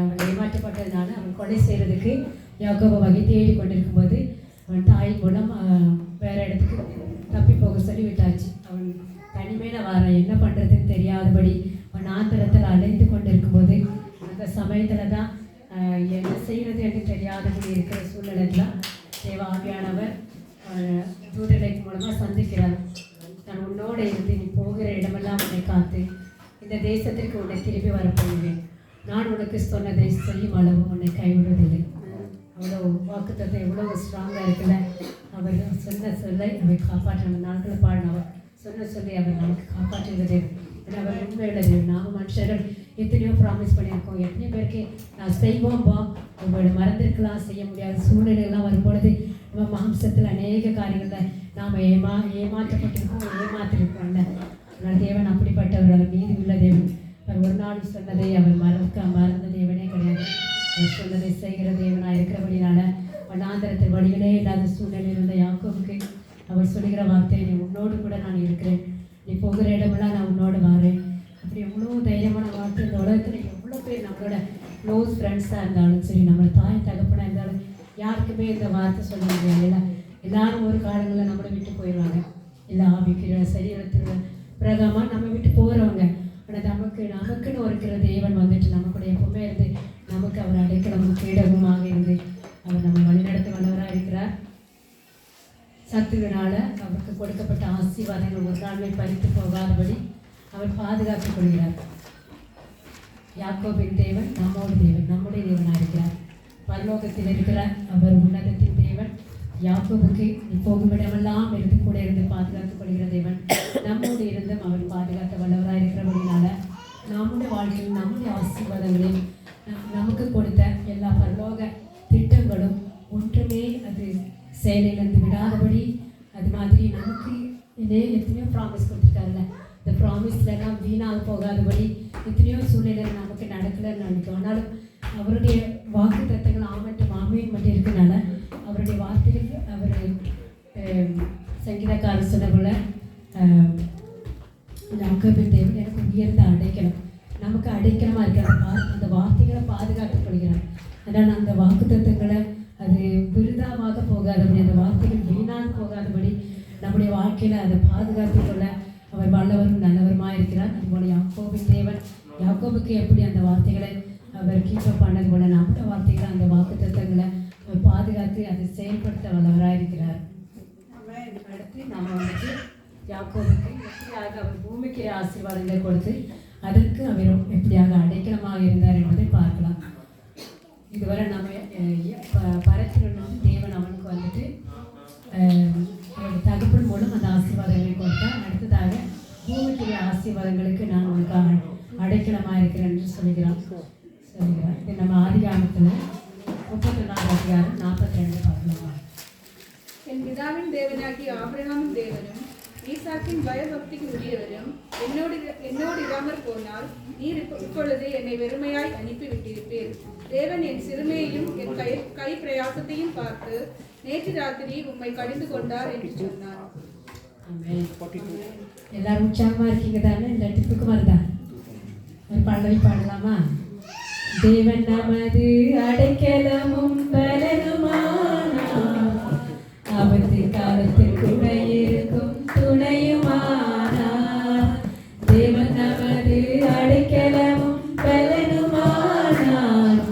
Speaker 1: அவன் ஏமாற்றப்பட்டதுனால அவன் கொலை செய்கிறதுக்கு யாக்கோபு வகை தேடி கொண்டிருக்கும் போது அவன் தாய் மூலம் வேறு இடத்துக்கு தப்பி போக சொல்லி விட்டாச்சு. அவன் தனிமையில் வர என்ன பண்ணுறதுன்னு தெரியாதபடி அவன் ஆந்திரத்தில் அலைந்து கொண்டு இருக்கும்போது அந்த சமயத்தில் தான் என்ன செய்கிறது என்று தெரியாதபடி இருக்கிற சூழ்நிலையில் தேவ ஆவியானவர் தூதர்கள் மூலமாக சந்திக்கிறார். நான் உன்னோட இருந்து நீ போகிற இடமெல்லாம் உன்னை காத்து இந்த தேசத்திற்கு உன்னை திரும்பி வரப்போகிறேன். நான் உனக்கு சொன்னதை செய்யும் அளவு உன்னை கைவிடுவதில்லை. அவ்வளோ வாக்குத்தத்தை எவ்வளோ ஸ்ட்ராங்காக இருக்குல்ல. அவர் சொன்ன சொல்லை அவை காப்பாற்ற நாட்களை பாடினவர் சொன்ன சொல்லி அவர் நமக்கு காப்பாற்றுகிறது. அவர் உண்மையுள்ளது. நாம் மனுஷர்கள் எத்தனையோ ப்ராமிஸ் பண்ணியிருக்கோம். எத்தனையோ பேருக்கு நான் செய்வோம்பா, உங்களோட மறந்துருக்கலாம், செய்ய முடியாத சூழ்நிலைகள்லாம் வரும்பொழுது நம்ம மாம்சத்தில் அநேக காரியங்களில் நாம் ஏமாற்றப்பட்டிருக்கோம், ஏமாற்றிருக்கோம்ல. ஆனால் தேவன் அப்படிப்பட்டவர், அவர் நீதி உள்ள தேவன். அவர் ஒரு நாள் சொன்னதை அவர் மறந்த தேவனே கிடையாது. அவர் சொன்னதை செய்கிற தேவனாக இருக்கிறபடினால வனாந்தரத்தில் வழிகளே இல்லாத சூழ்நிலையில் இருந்த யாக்கோபுக்கு அவர் சொல்லுகிற வார்த்தை, நீ உன்னோடு கூட நான் இருக்கிறேன், நீ போகிற இடமெல்லாம் நான் உன்னோடு வரேன். அப்படி எவ்வளோ தைரியமான வார்த்தை. இந்த உலகத்தில் எவ்வளோ பேர் நம்மளோட க்ளோஸ் ஃப்ரெண்ட்ஸாக இருந்தாலும் சரி, நம்மளோட தாய் தகப்பனாக இருந்தாலும் யாருக்குமே இந்த வார்த்தை சொல்ல முடியாது. இல்லை, எல்லாரும் ஒரு காலங்களில் நம்மளை விட்டு போயிடுவாங்க. இல்லை, ஆவிக்கிற சரீரத்தில் பிரகமாக நம்ம விட்டு போகிறவங்க. ஆனால் நமக்குன்னு இருக்கிற தேவன் வந்துட்டு நம்ம கூட எப்பவுமே இருந்து நமக்கு அவர் அடைக்கலமும் கேடகமாக இருந்து அவர் நம்ம வழிநடத்த வல்லவராக இருக்கிறார். சத்துருவினால அவருக்கு கொடுக்கப்பட்ட ஆசீர்வாதங்கள் ஒரு நாள்மே பறித்து போகாதபடி அவர் பாதுகாத்துக் கொள்கிறார். யாக்கோபின் தேவன் நம்முடைய தேவனாக இருக்கிறார். பரலோகத்தில் இருக்கிற அவர் உன்னதத்தின் தேவன். யாக்கோபுக்கு போகும் இடமெல்லாம் இருந்து கூட இருந்து பாதுகாத்துக் கொள்கிற தேவன் நம்மோடு இருந்தும் அவர் பாதுகாத்த வல்லவராக இருக்கிறபடினால நம்முடைய வாழ்க்கையில் நம்முடைய ஆசீர்வாதங்களையும் நமக்கு கொடுத்த எல்லா பரலோக திட்டங்களும் ஒன்றுமே அது செயலிலிருந்து விடாதபடி, அது மாதிரி நமக்கு எத்தனையோ ப்ராமிஸ் கொடுத்துருக்காருல்ல, இந்த ப்ராமிஸ்லாம் வீணாக போகாதபடி எத்தனையோ சூழ்நிலைகள் நமக்கு நடக்கலைன்னு நினைக்கும். ஆனாலும் அவருடைய வாக்கு தத்தங்கள் ஆமீன் மட்டும் இருக்கனால அவருடைய வார்த்தைகள் அவர் சங்கீதக்காரர் சொன்ன போல யாக்கோபின் தேவன் எனக்கு உயர்ந்த அடைக்கலம், நமக்கு அடைக்கலமாக இருக்கிற அந்த வார்த்தைகளை பாதுகாத்துக் கொள்கிறார். அதனால் அந்த வாக்கு தத்தங்களை அது விருதாவாக போகாதபடி, அந்த வார்த்தைகள் வீணாக போகாதபடி நம்முடைய வாழ்க்கையில் அதை பாதுகாத்துக் கொள்ள அவர் வல்லவரும் நல்லவருமாக இருக்கிறார். அதுபோல் யாக்கோபின் தேவன் யாக்கோபுக்கு எப்படி அந்த வார்த்தைகளை அவர் கீப்பப் பண்ணது போல நம்முடைய வார்த்தைகளை அந்த வாக்கு தத்தங்களை அவர் பாதுகாத்து அதை செயல்படுத்த வல்லவராக இருக்கிறார். அடுத்து நம்ம வந்துட்டு யாக்கோபுக்கு எப்படியாக அவர் பூமிக்கு ஆசீர்வாதங்களை கொடுத்து அதற்கு அவர் எப்படியாக அடைக்கலமாக இருந்தார் என்பதை பார்க்கலாம். இதுவரை நம்ம பரத்திலிருந்து தேவன் அவனுக்கு வந்துட்டு அவருடைய தகப்பன் மூலம் அந்த ஆசீர்வாதங்களை கொடுத்தார். அடுத்ததாக பூமிக்கு ஆசீர்வாதங்களுக்கு நான் உனக்காக அடைக்கலமாக இருக்கிறேன் என்று சொல்கிறார். இது நம்ம ஆதிகாமத்தில் 34 அதிகாரம் 42 பார்க்கலாமா?
Speaker 2: என் பிதாவின் தேவனாகிய ஆபிரகாமின் தேவனும் ஈசாக்கின் பயபக்திக்கு உரியவரும் என்னோடு இராமற் போனால் நீர் இப்பொழுது என்னை வெறுமையாய் அனுப்பிவிட்டிருப்பீர். தேவன் என் சிறுமையையும் என் கை பிரயாசத்தையும் பார்த்து நேற்று ராத்திரி உம்மை கடிந்து கொண்டார் என்று சொன்னார்.
Speaker 1: எல்லாரும் உற்சாகமா இருக்கீங்க தானே? இந்த டிப்புக்கு வருதா ஒரு பாடலை பாடலாமா? தேவன் நமது அடைக்கலமும் பலனுமானார், ஆபத்து காலத்தில் கூட இருக்கும் துணையுமானார். தேவன் நமது அடைக்கலமும் பலனுமானார்,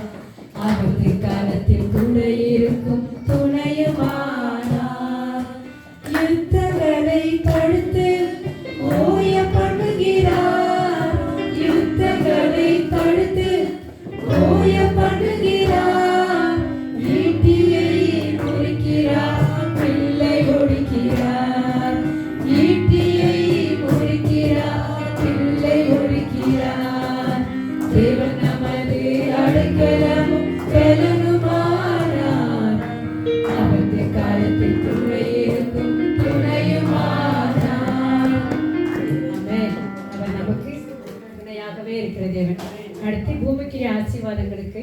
Speaker 1: ஆபத்து காலத்தில் கூட இருக்கும் துணையுமானார். யுத்தங்களை தடுத்து ஓய பண்ணுகிறார், யுத்தங்களை தடுத்து ஓய பண்ணுகிறார். ஈட்டியை முறிக்கிறார், பிள்ளை ஒழிக்கிறார். ஈட்டியை முறிக்கிறார், பிள்ளை ஒழிக்கிறார். தேவன் நமது அடைக்கலமும் பலனுமானார், ஆபத்து காலத்தில் துணை இருக்கும் துணையுமானார். அவர் நமக்கு துணையாகவே இருக்கிற தேவன். அடுத்து பூமிக்கு ஆசீர்வாதங்களுக்கு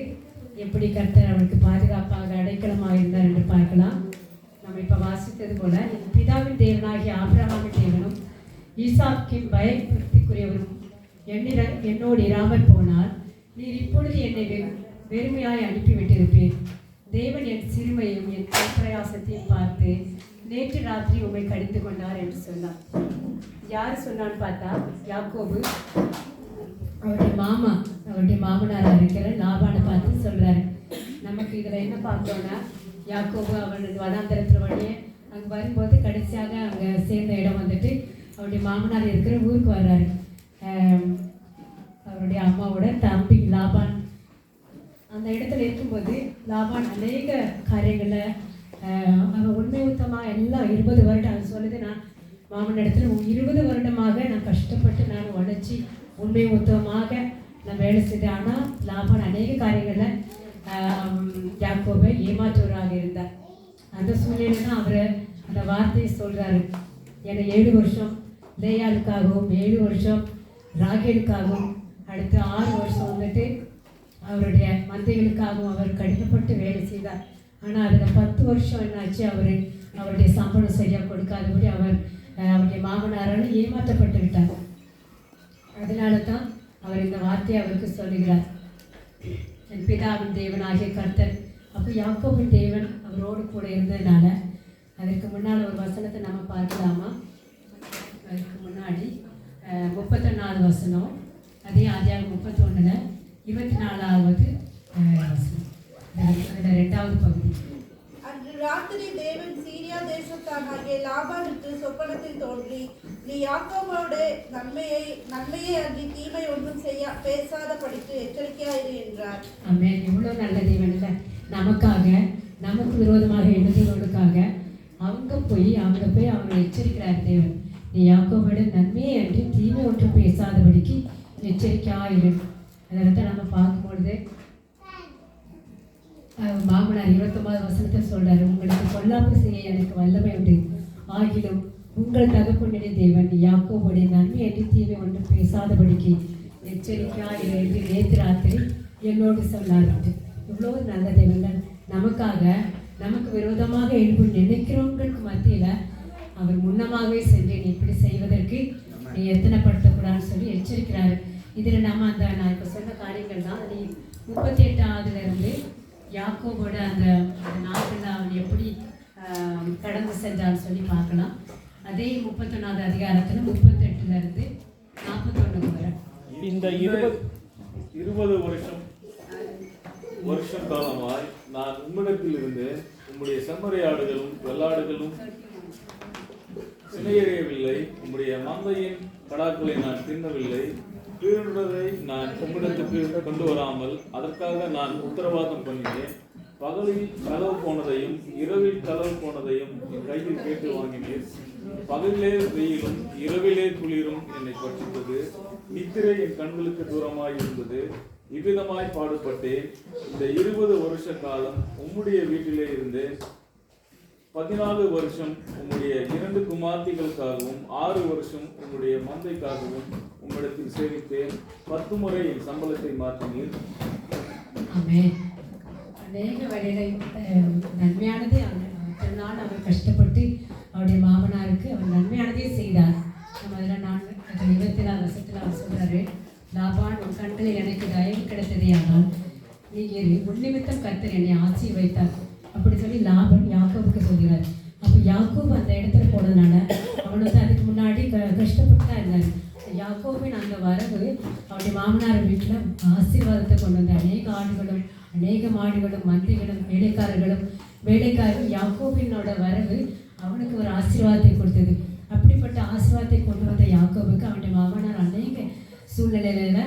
Speaker 1: எப்படி கர்த்தர் அவனுக்கு பாதுகாப்பாக அடைக்கலமாக இருந்தார் என்று பார்க்கலாம். நம்ம இப்போ வாசித்தது போல என் பிதாவின் தேவனாகிய ஆபிரகாமின் தேவனும் ஈசாக்கின் பயபக்திக்குரியவரும் என்னோடு இராமற் போனால் நீர் இப்பொழுது என்னை வெறுமையாய் அனுப்பிவிட்டிருப்பேன். தேவன் என் சிறுமையும் என் பிரயாசத்தையும் பார்த்து நேற்று ராத்திரி உம்மை கடிந்து கொண்டார் என்று சொன்னார். யார் சொன்னான்னு பார்த்தா யாக்கோபு அவருடைய மாமனாராக இருக்கிற லாபானை பார்த்து சொல்கிறாரு. நமக்கு இதில் என்ன பார்த்தோன்னா, யாக்கோபு அவனுக்கு வனாந்தரத்தில் வழியே அங்கே வரும்போது கடைசியாக அங்கே சேர்ந்த இடம் வந்துட்டு அவருடைய மாமனார் இருக்கிற ஊருக்கு வர்றாரு. அவருடைய அம்மாவோட தம்பி லாபான் அந்த இடத்துல இருக்கும்போது லாபான் அநேக காரியங்களில் அவன் உண்மை உத்தமாக எல்லாம் 20 வருடம் அது சொல்லுது. நான் மாமன் இடத்துல 20 வருடமாக நான் கஷ்டப்பட்டு நான் உழைச்சி உண்மை உத்தமாக நான் வேலை செய்தேன். ஆனால் லாபான் அநேக காரியங்களில் யாக்கோபை ஏமாற்றுவராக இருந்தார். அந்த சூழ்நிலையில் தான் அவர் அந்த வார்த்தையை சொல்கிறாரு, என்னை 7 வருஷம் லேயாளுக்காகவும் 7 வருஷம் ராகேலுக்காகவும் அடுத்து 6 வருஷம் வந்துட்டு அவருடைய மந்தைகளுக்காகவும் அவர் கடினப்பட்டு வேலை செய்தார். ஆனால் அதில் 10 வருஷம் என்னாச்சு, அவருடைய சம்பளம் சரியாக கொடுக்காதபடி அவருடைய மாமனாரால் ஏமாற்றப்பட்டு விட்டார். அதனால தான் அவர் இந்த வார்த்தையை அவருக்கு சொல்லுகிறார், என் பிதாவின் தேவனாகிய கர்த்தர். அப்போ யாக்கோபின் தேவன் அவரோடு கூட இருந்ததுனால அதற்கு முன்னால் ஒரு வசனத்தை நம்ம பார்க்கலாமா? அதுக்கு முன்னாடி 31வது வசனம், அதே ஆதியாகமம் 31ல் 24வது வசனம், அதில் 2வது பகுதி.
Speaker 6: அன்று ராத்திரி தேவன் சீரியா தேசத்தானாகிய லாபானுக்கு சொப்பனத்தில் தோன்றி, நீ யாக்கோபோடு நன்மையை அன்றி தீமை ஒன்றும் பேசாத படித்து எச்சரிக்கையாயிரு என்றார்.
Speaker 1: ஆமென். இவ்வளோ நல்ல தேவன் இல்லை, நமக்காக நமக்கு விரோதமாக எழுதுவதற்காக அவங்க போய் அவங்களை எச்சரிக்கிறார் தேவன். நீ யாக்கோபோடு நன்மையை அன்றி தீமை ஒன்றும் பேசாதபடிக்கு எச்சரிக்கையாயிரு. அதனால நம்ம பார்க்கும்பொழுது மாமனார் 29வது வசனத்தில் சொல்றாரு, உங்களுக்கு பொல்லாப்பு செய்ய எனக்கு வல்லமை உண்டு, ஆகிலும் உங்கள் தகப்பனுடைய தேவன் யாக்கோபுடைய நன்மை என்று தீமை ஒன்றும் பேசாதபடிக்கு எச்சரிக்கையாயிரு என்று நேற்று ராத்திரி என்னோடு சொன்னார். இவ்வளோ நல்ல தேவன் நமக்காக நமக்கு விரோதமாக எழுப்பு நினைக்கிறவங்களுக்கு மத்தியில் அவர் முன்னமாகவே சென்று நீ இப்படி செய்வதற்கு நீ எத்தனைப்படுத்தக்கூடாதுன்னு சொல்லி எச்சரிக்கிறாரு. இதில் நம்ம நான் இப்போ சொன்ன காரியங்கள் தான். நீ 38ஆவதுலேருந்து யாக்கோபோட அந்த நாட்டில் அவன் எப்படி கடந்து சென்றான்னு சொல்லி பார்க்கலாம். அதே 31வது அதிகாரத்தில் 38லேருந்து 41 வரை
Speaker 5: இந்த
Speaker 4: 20 வருஷம் காலமாய் நான் உம்மிடத்தில் இருந்து உம்முடைய செம்மறியாடுகளும் வெள்ளாடுகளும் சினையறியவில்லை, உம்முடைய மந்தையின் கடாக்களை நான் தின்னவில்லை, திருடுறதை நான் உம்மிடத்துக்கு கொண்டு வராமல் அதற்காக நான் உத்தரவாதம் பண்ணினேன். பகலில் களவு போனதையும் இரவில் களவு போனதையும் என் கையில் கேட்டு வாங்கினேன். பகலிலே வெயிலும் இரவிலே குளிரும் என்னை பற்றித்தது, நித்திரை என் கண்களுக்கு தூரமாய் இருந்தது. இவ்விதமாய் பாடுபட்டேன். இந்த 20 வருஷ காலம் உம்முடைய வீட்டிலே இருந்து 14 வருஷம் உம்முடைய 2 குமார்த்திகளுக்காகவும் 6 வருஷம் உம்முடைய மந்தைக்காகவும் உம்மிடத்தில் சேவித்தேன். 10 முறை என் சம்பளத்தை மாற்றினீர்.
Speaker 1: அநேக வழியில் நன்மையானதே அத்தனை நாள் அவர் கஷ்டப்பட்டு அவருடைய மாமனாருக்கு அவர் நன்மையானதே செய்தார். நம்ம அதில் 24 வருஷத்தில் அவர் சொல்கிறாரு, லாபான் உன் கண்களில் எனக்கு தயவு கிடைத்ததே, ஆனால் நீங்கள் உன்னிமித்தம் கர்த்தர் என்னை ஆசீர்வதித்தார் அப்படி சொல்லி லாபான் யாக்கோபுக்கு சொல்கிறார். அப்போ யாக்கோபு அந்த இடத்துல போனதுனால அவன் வந்து அதுக்கு முன்னாடி கஷ்டப்பட்டு தான் இருந்தார். யாக்கோபின் அந்த வரவு அவருடைய மாமனார் வீட்டில் ஆசீர்வாதத்தை கொண்டு வந்து அநேக ஆடுகளும் அநேக மாடுகளும் மந்தைகளும் வேலைக்காரர்களும் யாக்கோபினோட வரவு அவனுக்கு ஒரு ஆசீர்வாதத்தை கொடுத்தது. அப்படிப்பட்ட ஆசீர்வாதத்தை கொண்டு வந்த யாக்கோபுக்கு அவனுடைய மாமனார் அநேக சூழ்நிலையில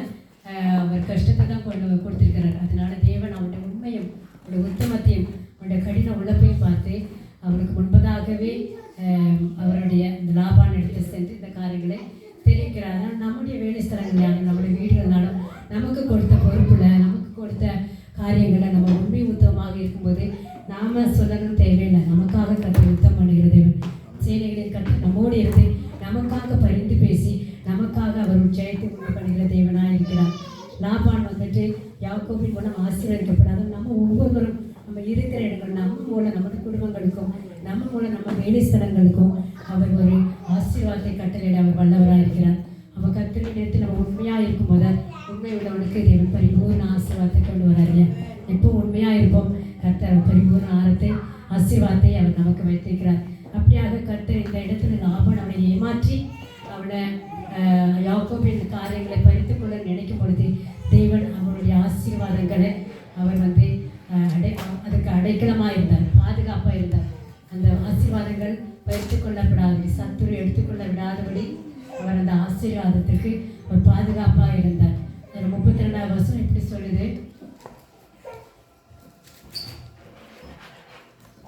Speaker 1: அவர் கஷ்டத்தை தான் கொடுத்திருக்கிறார். அதனால தேவன் அவனுடைய உண்மையும் அவனுடைய உத்தமத்தையும் அவனுடைய கடின உழைப்பையும் பார்த்து அவனுக்கு முன்பதாகவே அவருடைய இந்த லாபான் எடுத்து சென்று இந்த காரியங்களை தெரிவிக்கிறார். நம்முடைய வேலை ஸ்தலங்களாலும் நம்முடைய வீடுகளாலும் நமக்கு கொடுத்த பொறுப்புல நமக்கு கொடுத்த காரியங்களை நம்ம உண்மை உத்தமமாக இருக்கும்போது நாம சொல்லணும் தேவையில்லை. நமக்காக கற்று யுத்தம் பண்ணுகிற தேவன் சேனைகளின் கற்று நம்மோடு இருந்து நமக்காக பரிந்து பேசி நமக்காக அவர் ஜெயத்தை உண்டு பண்ணுகிற தேவனாக இருக்கிறார். லாபான் வந்துட்டு யாக்கோபின் மூலம் ஆசீர்வதிக்கப்படாத நம்ம ஒவ்வொருவரும் நம்ம இருக்கிற இடங்கள் நம்ம மூலம் நமது குடும்பங்களுக்கும் நம்ம மூலம் நம்ம வேலை ஸ்தலங்களுக்கும் அவர் ஒரு ஆசீர்வாதத்தை கட்டளையிட அவர் வல்லவராக இருக்கிறார். நம்ம கத்திரை நேரத்தில் நம்ம உண்மையாக இருக்கும்போது உண்மை உள்ளவனுக்கு தேவன் பரிபூர்ண ஆசீர்வாதத்தை கொண்டு வராரு. எப்போ உண்மையாக இருப்போம் கர்த்தர் பரிபூர்ண ஆசீர்வாதத்தை அவர் நமக்கு வைத்திருக்கிறார். அப்படியாக கர்த்தர் இந்த இடத்துல லாபான் அவனை ஏமாற்றி அவனை யாக்கோபின் காரியங்களை பறித்து கொள்ள நினைக்கும் பொழுது தேவன் அவனுடைய ஆசீர்வாதங்களை அவர் வந்து அதுக்கு அடைக்கலமாக இருந்தார், பாதுகாப்பாக இருந்தார். அந்த ஆசீர்வாதங்கள் பறித்து கொள்ளப்படாதபடி சத்துரு எடுத்துக்கொள்ள விடாதபடி அவர் அந்த ஆசீர்வாதத்துக்கு ஒரு பாதுகாப்பாக இருந்தார். ஒரு 32வது வருஷம் இப்படி சொல்லுது,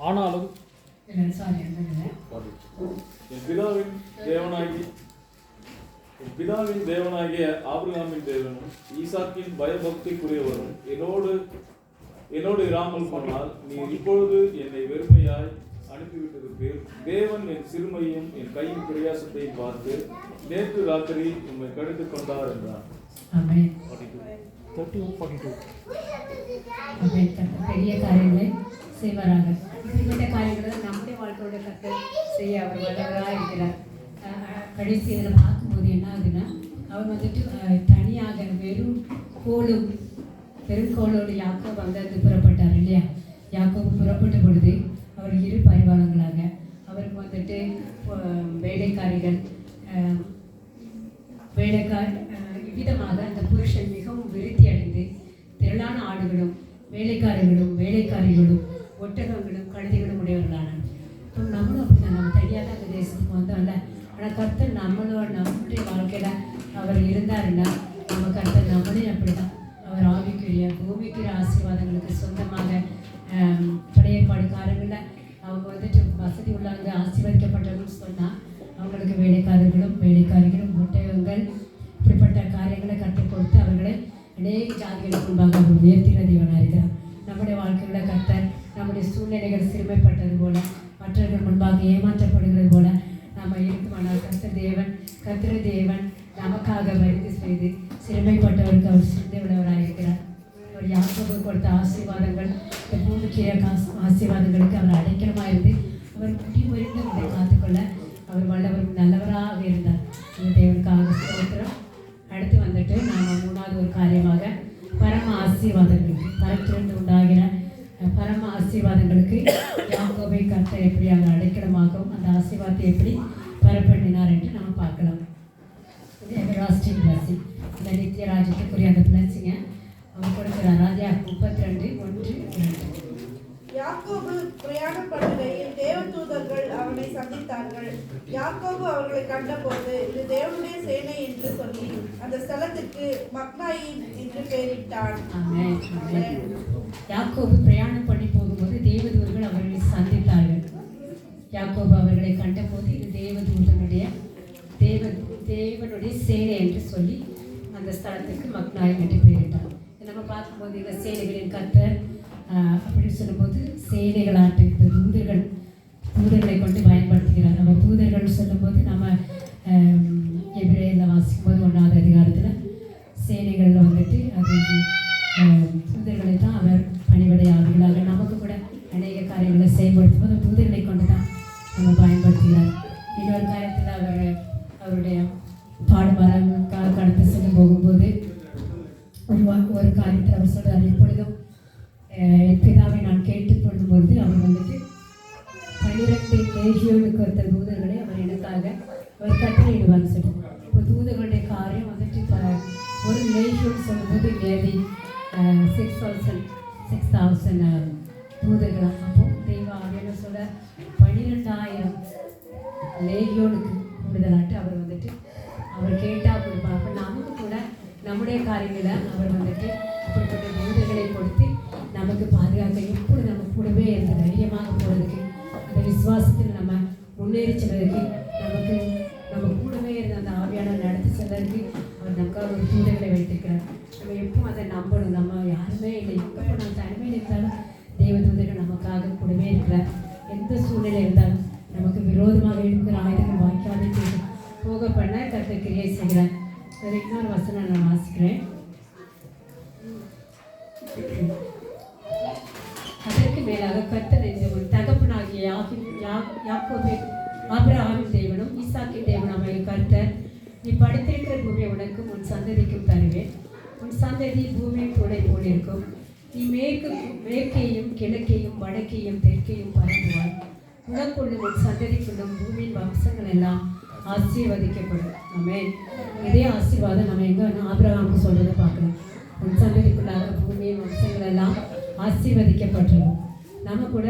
Speaker 5: ஆனாலும்
Speaker 4: என் பிதாவின் தேவனாகி என் பிதாவின் தேவனாகிய ஆபிரகாமின் தேவனும் ஈசாக்கின் பயபக்திக்குரியவரும் என்னோடு இராமல் போனால் நீ இப்பொழுது என்னை வெறுமையாய் அனுப்பிவிட்டிருப்பீர். தேவன் என் சிறுமையும் என் கையின் பிரயாசத்தையும் பார்த்து நேற்று ராத்திரி உம்மை கடிந்து கொண்டார் என்றார்.
Speaker 1: ஆமென்.
Speaker 5: 32-42.
Speaker 1: ஆமென். கர்த்தர் பெரிய காரியங்களை செய்வாராக. இப்படிப்பட்ட காரியங்களை நம்முடைய வாழ்க்கையோட கர்த்தர் செய்ய அவர் வல்லவராக இருக்கிறார். கடைசி இதில் பார்க்கும்போது என்ன ஆகுதுன்னா, அவர் வந்துட்டு தனியாக பெருங்கோளோடு யாக்கோபு அங்கிருந்து புறப்பட்டார் இல்லையா? யாக்கோபு புறப்பட்ட பொழுது அவர் இரு பரிவாரங்களாக அவருக்கு வந்துட்டு வேலைக்காரிகள் இவ்விதமாக அந்த புருஷன் மிகவும் விருத்தி அடைந்து திரளான ஆடுகளும் வேலைக்காரிகளும் ஒட்டகங்களும் கழுதைகளும் உடையவர்களானார். நம்மளும் அப்படிதான், நம்ம தெரியாத அந்த தேசத்துக்கு வந்தோம்ல. ஆனால் கர்த்தர் நம்முடைய வாழ்க்கையில் அவர் இருந்தாருன்னா நம்ம கர்த்தர் நம்மளையும் அப்படிதான். அவர் ஆவிக்குரிய பூமிக்குரிய ஆசீர்வாதங்களுக்கு சொந்தமாக பழைய பாடுக்காரங்களில் அவங்க வந்துட்டு வசதி உள்ளவங்க ஆசீர்வதிக்கப்பட்டவங்கன்னு சொன்னால் அவங்களுக்கு வேலைக்காரிகளும் ஒட்டகங்கள் இப்படிப்பட்ட காரியங்களை கற்றுக் கொடுத்து அவர்களை அநேக ஜாதிகளுக்கு முன்பாக அவர் உயர்த்தின தேவனாக இருக்கிறார். நம்முடைய வாழ்க்கையில் கர்த்தர் நம்முடைய சூழ்நிலைகள் சிறுமைப்பட்டது போல, மற்றவர்கள் முன்பாக ஏமாற்றப்படுகிறது போல நாம் இருக்குமானால் கர்த்தர தேவன் நமக்காக வருகை செய்து சிறுமைப்பட்டவருக்கு அவர் சிந்தை உள்ளவராக இருக்கிறார். அவர் யாக்கோபு கொடுத்த ஆசீர்வாதங்கள், இந்த பூமிக்கிற ஆசீர்வாதங்களுக்கு அவர் அடைக்கலமாக இருந்து அவர் முடிவறிந்து அவரை காத்துக்கொள்ள அவர் வல்லவர் நல்லவராக இருந்தார். இந்த தேவனுக்காக ஸ்தோத்திரம். அடுத்து வந்துட்டு நாம் மூணாவது ஒரு காரியமாக பரம ஆசீர்வாதங்களுக்கு, பரத்திலிருந்து உண்டாகிற பரம ஆசீர்வாதங்களுக்கு யாக்கோபை கர்த்தர் எப்படி அவர் அடைக்கலமாகவும் அந்த ஆசீர்வாதத்தை எப்படி பரப்பண்ணினார் என்று நாம் பார்க்கலாம். இது எவர்லாஸ்டிங் பிளஸிங், இந்த நித்திய ராஜ்யத்துக்குரிய அந்த பிளஸிங்க அவர் கொடுக்கிறார். ராஜா 32:1-2.
Speaker 6: யாக்கோபு பிரயாணம் பண்ணுகையில் தேவதூதர்கள் அவனை சந்தித்தார்கள். யாக்கோபு அவர்களை கண்டபோது இது தேவனுடைய சேனை என்று சொல்லி அந்த ஸ்தலத்திற்கு மக்னாயிம் என்று பெயரிட்டான்.
Speaker 1: யாக்கோபு பிரயாணம் பண்ணி போகும்போது தேவதூதர்கள் அவர்களை சந்தித்தார்கள். யாக்கோபு அவர்களை கண்டபோது இது தேவனுடைய சேனை என்று சொல்லி அந்த ஸ்தலத்துக்கு மக்னாயிம் என்று பெயரிட்டார். நம்ம பார்க்கும்போது இந்த சேனைகளின் கர்த்தர் அப்படின்னு சொல்லும்போது சேனைகளாட்டு இந்த தூதர்களை கொண்டு பயன்படுத்துகிறார். நம்ம தூதர்கள் சொல்லும்போது நம்ம எபிரேயரில் வாசிக்கும்போது 1வது அதிகாரத்தில் சேனைகளில் வந்துட்டு அது தூதர்களை தான் அவர் பணிவிடை ஆகுகிறாங்க. நமக்கு கூட அநேக காரியங்களை செயல்படுத்தும் போது தூதர்களை கொண்டு தான் நம்ம பயன்படுத்துகிறார். இன்னொரு காரியத்தில் அவருடைய பாடுபாடுகளுக்காக கடந்து சென்று போகும்போது ஒரு காரியத்தில் அவர் சொல்கிறார், எப்பொழுதும் என் பிதாவை நான் கேட்டுக்கொள்ளும்போது அவர் வந்துட்டு 12 லேகியோனுக்கு ஒருத்த தூதர்களை அவர் எனக்காக அவர் கட்டளையிடுவார்னு சொல்லுவார். இப்போ தூதர்களுடைய காரியம் வந்துட்டு இப்போ ஒரு லேகியோன்னு சொல்லும்போது நேர்லி 6,000 தூதர்களாக. அப்போ தெய்வ ஆவியான சொல்ல 12,000 லேகியோனுக்கு கூடுதலாட்டு அவர் வந்துட்டு அவர் கேட்டால் கொடுப்பார். அப்போ நமக்கு கூட நம்முடைய காரியங்களை அவர் வந்துட்டு அப்படிப்பட்ட தூதர்களை கொடுத்து நமக்கு பாதுகாக்க எப்படி நம்ம கூடவே இருந்து தைரியமாக போகிறதுக்கு, அந்த விசுவாசத்தில் நம்ம முன்னேறி செல்வதற்கு, நம்ம கூடவே இருந்து அந்த ஆவியான நடத்தி செல்வதற்கு அவர் நமக்காக ஒரு தூதர்களை வைத்திருக்கிறார். நம்ம எப்பவும் அதை நம்பணும். நம்ம யாருமே இல்லை, எப்போ நம்ம தனிமையில் இருந்தாலும் தெய்வ தூதர்கள் நமக்காக கூடவே இருக்கிறார். எந்த சூழ்நிலை இருந்தாலும் நமக்கு விரோதமாக இருக்கிற ஆயுதங்கள் வாய்க்காதே போக பண்ண கர்த்தர் கிரியை செய்கிறார். சரி, இன்னொரு வசனம் நான் வாசிக்கிறேன். அதற்கு மேலாக கர்த்தர் என்ற தகப்பனாகிய யாக்கோபு ஆபிரகாமின் தேவனும் ஈசாக்கின் தேவனாகிய கர்த்தர், நீ படுத்திருக்கிற பூமியை உனக்கும் உன் சந்ததிக்கும் தருவேன். உன் சந்ததி பூமியின் கூடை போலிருக்கும். நீ மேற்கையும் கிழக்கையும் வடக்கையும் தெற்கையும் பரப்புவாய். உனக்குள்ளும் உன் சந்ததிக்குள்ளும் பூமியின் வம்சங்கள் எல்லாம் ஆசீர்வதிக்கப்படும். ஆமென். இதே ஆசீர்வாதம் நம்ம எங்கே ஆபிரகாமுக்கு சொல்றதை பார்க்கலாம். உன் சந்ததிக்குள்ளாக பூமியின் வம்சங்கள் எல்லாம் ஆசீர்வதிக்கப்பட்டிருக்கும். நம்ம கூட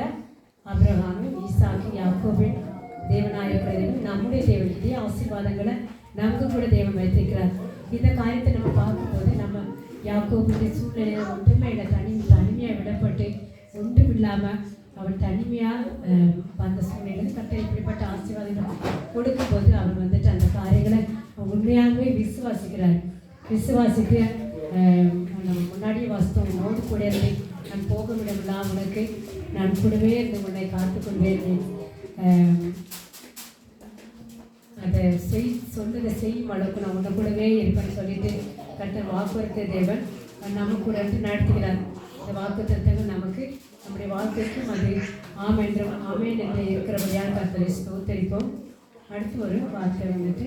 Speaker 1: ஆபிரகாமும் ஈசாக்கு யாக்கோபின் தேவனாயிருக்கிறதையும் நம்முடைய தேவன் இதே ஆசீர்வாதங்களை நமக்கு கூட தேவன் வைத்திருக்கிறார். இந்த காரியத்தை நம்ம பார்க்கும்போது நம்ம யாக்கோபுடைய சூழ்நிலையில் ஒன்றுமே இல்லை, தனிமையாக விடப்பட்டு ஒன்றும் இல்லாமல் அவர் தனிமையாக வந்த சூழ்நிலையில் கர்த்தர் இப்படிப்பட்ட ஆசீர்வாதங்கள் கொடுக்கும்போது அவர் வந்துட்டு அந்த காரியங்களை உண்மையாகவே விசுவாசிக்கிறார். விசுவாசித்து நம்ம முன்னாடியே வாசித்தோம், உன்னோடு கூட இருந்து நான் போக விடவில்லாம் உனக்கு நான் கூடவே இருந்து உன்னை காத்துக்கொண்டேன், அதை சொன்னதை செய்யும் அளவுக்கு நான் உன்னை கூடவே இருப்பேன்னு சொல்லிட்டு கர்த்தர் வாக்குறுத்த தேவன் நம்ம கூட இருந்து நடத்துகிறார். இந்த வாக்குத்தத்தங்கள் நமக்கு நம்முடைய வாழ்க்கைக்கும் அது ஆமென் என்று இருக்கிறபடியாக கர்த்தரை ஸ்தோத்தரிப்போம். அடுத்து ஒரு வார்த்தை வந்துட்டு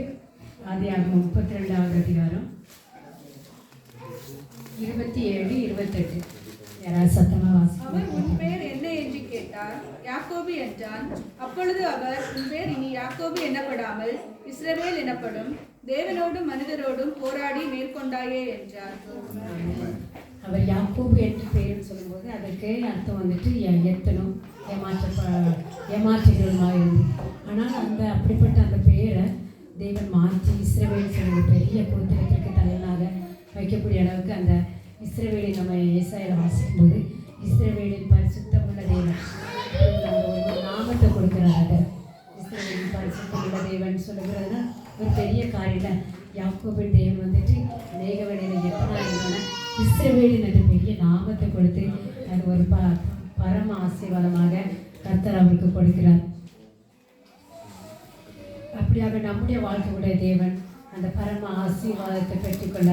Speaker 1: ஆதியாகமம் 32வது அதிகாரம் 27, 28. யாராவது சத்தமாக
Speaker 2: அவர் உன்
Speaker 1: வாசிக்க?
Speaker 2: பேர் என்ன என்று கேட்டார். யாக்கோபு என்றான். அப்பொழுது அவர், உன் பேர் இனி யாக்கோபு எனப்படாமல் இஸ்ரவேல் எனப்படும், தேவனோடும் மனிதரோடும் போராடி மேற்கொண்டாயே என்றார்.
Speaker 1: அவர் யாக்கோபு என்று பெயர் சொல்லும்போது அதற்கு அர்த்தம் வந்துட்டு எத்தனும் ஏமாற்றுகிறவமாக இருந்தது. ஆனால் அப்படிப்பட்ட அந்த பெயரை தேவன் மாற்றி இஸ்ரவேல் சொல்லுங்க பெரிய கோத்திரத்திற்கு தலைவனாக வைக்கக்கூடிய அளவுக்கு அந்த இஸ்ரவேலை நம்ம ஏசாயால வாசிக்கும்போது இஸ்ரவேலின் பரிசுத்தமுள்ள தேவன் அந்த ஒரு நாமத்தை கொடுக்கிறார். அதை இஸ்ரவேலின் பரிசுத்தமுள்ள தேவன் சொல்லுகிறதுனா ஒரு பெரிய காரியம். யாக்கோபின் தேவன் வந்துட்டு அநேக வேளையில் எத்தனை இருந்தோன்னா இஸ்ரவேலின் அந்த பெரிய நாமத்தை கொடுத்து அது ஒரு பரம ஆசீர்வாதமாக கர்த்தர் அவருக்கு கொடுக்கிறார். அப்படியாக நம்முடைய வாழ்க்கையுடைய தேவன் அந்த பரம ஆசீர்வாதத்தை பெற்றுக்கொள்ள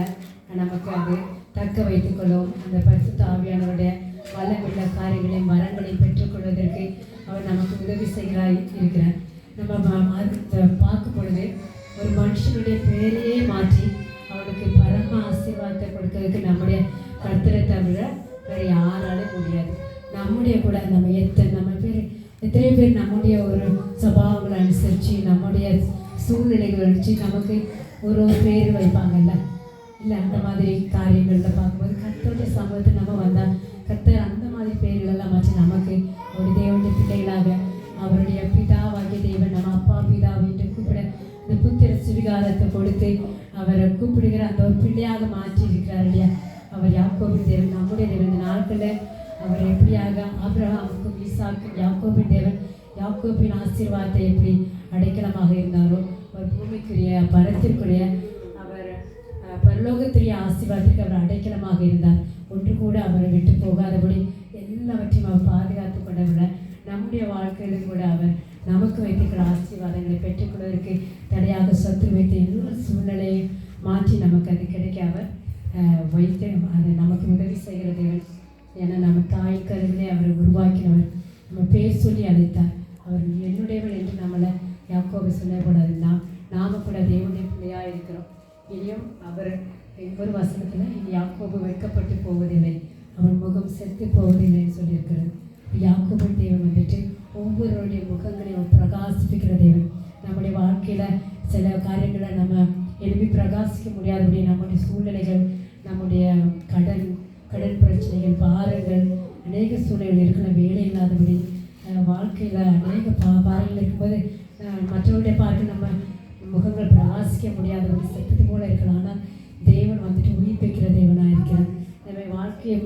Speaker 1: நமக்கு அது தக்க வைத்துக்கொள்ளும். அந்த பரிசுத்த ஆவியானவருடைய வல்லமுள்ள காரியங்களையும் வரங்களையும் பெற்றுக்கொள்வதற்கு அவர் நமக்கு உதவி செய்கிறார் இருக்கிறார். நம்ம பார்க்கும் பொழுது ஒரு மனுஷனுடைய பேரையே மாற்றி அவனுக்கு பரம ஆசீர்வாதத்தை கொடுக்கறதுக்கு நம்முடைய கர்த்தரை தவிர வேறு யாராலும் முடியாது. நம்முடைய கூட நம்ம எத்தனை பேர் நம்முடைய ஒரு சபாவங்களை அனுசரித்து நம்முடைய சூழ்நிலைகள் அனுப்பிச்சு நமக்கு ஒரு பேர் வைப்பாங்கல்ல, இல்லை அந்த மாதிரி காரியங்களில் பார்க்கும்போது கர்த்தருடைய சமூகத்தை நம்ம வந்தால் கர்த்தர் அந்த மாதிரி பேர்களெல்லாம் வச்சு நமக்கு ஒரு தேவனுடைய பிள்ளைகளாக அவருடைய பிதாவாகிய தேவன் நம்ம அப்பா பிதா என்று கூப்பிட அந்த புத்திர சுவிகாரத்தை கொடுத்து அவரை கூப்பிடுகிற அந்த ஒரு பிள்ளையாக மாற்றி இருக்கிறார் இல்லையா. அவர் யாக்கோபின் தேவன் நம்முடைய தேவன். இந்த நாட்களில் அவர் எப்படியாக ஆபிரகாமுக்கும் ஈசாக்கும் யாக்கோபின் தேவன் யாக்கோபின் ஆசீர்வாதத்தை எப்படி அடைக்கலமாக இருந்தாரோ ஒரு பூமிக்குரிய பரத்திற்குரிய அவர் பரலோகத்திரிய ஆசீர்வாதத்துக்கு அவர் அடைக்கலமாக இருந்தார். ஒன்று கூட அவரை விட்டு போகாதபடி எல்லாவற்றையும் அவர் பாதுகாத்து கொண்டவரை நம்முடைய வாழ்க்கையிலும் கூட அவர் நமக்கு வைத்திருக்கிற ஆசீர்வாதங்களை பெற்றுக்கொள்வதற்கு தடையாக சொத்து வைத்த எல்லா சூழ்நிலையை மாற்றி நமக்கு அது கிடைக்க அவர் வைத்து அதை நமக்கு உதவி செய்கிற தேவன். ஏன்னா நம்ம தாய் கருவிலே அவரை உருவாக்கினவர், நம்ம பேர் சொல்லி அழைத்தார். அவர் என்னுடையவள் என்று நம்மளை யாக்கோபு சொல்லக்கூடாது. நாம கூட தேவனுடைய பிள்ளையாக இருக்கிறோம். இனியும் அவர் ஒவ்வொரு வசனத்தில் இனி யாக்கோபு வெட்கப்பட்டு போவதில்லை, அவன் முகம் செத்து போவதில்லைன்னு சொல்லியிருக்கிறது. யாக்கோபின் தேவன் வந்துட்டு ஒவ்வொருவருடைய முகங்களையும் பிரகாசிப்பிக்கிற தேவன். நம்முடைய வாழ்க்கையில் சில காரியங்களை நம்ம எழுப்பி பிரகாசிக்க முடியாதபடி நம்முடைய சூழ்நிலைகள், நம்முடைய கடன் பிரச்சனைகள், பாரங்கள், அநேக சூழ்நிலைகள் இருக்கிற வேலை இல்லாதபடி வாழ்க்கையில் அநேக பாரங்கள் இருக்கும்போது மற்றவருடைய பார்க்க நம்ம முகங்கள் பிரகாசிக்க முடியாதபடி செத்தது போல இருக்கலாம். ஆனால் தேவன் வந்துட்டு உயிர்ப்பிக்கிற தேவனாக இருக்கிறார். நம்ம வாழ்க்கையை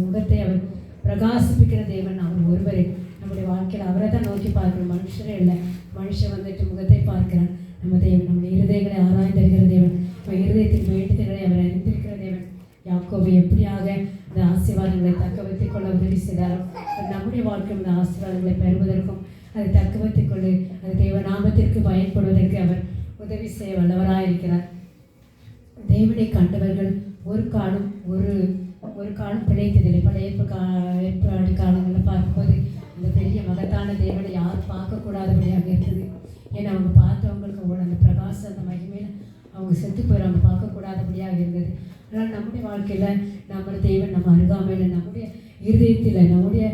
Speaker 1: முகத்தை அவர் பிரகாசிப்பிக்கிற தேவன் அவர் ஒருவரே. நம்முடைய வாழ்க்கையில் அவரை தான் நோக்கி பார்க்கணும், மனுஷரே இல்லை. மனுஷன் வந்துட்டு முகத்தை பார்க்கிறான். நம்ம தேவன் நம்முடைய இருதயங்களை ஆராய்ந்திருக்கிற தேவன், நம்ம இருதயத்தின் வேண்டுதல்களை அவர் அறிந்திருக்கிற தேவன். யாக்கோபு எப்படியாக அந்த ஆசீர்வாதங்களை தக்க வைத்துக் கொள்ள உதவி செய்தாரோ நம்முடைய வாழ்க்கையில் இந்த ஆசீர்வாதங்களை பெறுவதற்கும் அதை தக்க வைத்துக் கொண்டு அது தேவநாமத்திற்கு பயன்படுவதற்கு அவர் உதவி செய்ய வல்லவராக இருக்கிறார். தேவனை கண்டவர்கள் ஒரு காலம் பிழைத்ததில்லை. பழைய ஏற்பாடு காலங்களில் பார்க்கும்போது அந்த பெரிய மகத்தான தேவனை யாரும் பார்க்கக்கூடாதபடியாக இருந்தது. ஏன்னா அவங்க பார்த்தவங்களுக்கு அந்த பிரகாசம் அந்த மகிமையில் அவங்க செத்து போயிடுவாங்க, பார்க்கக்கூடாதபடியாக இருந்தது. அதனால் நம்முடைய வாழ்க்கையில் நம்ம தேவன் நம்ம அருகாமையில் நம்முடைய இருதயத்தில் நம்முடைய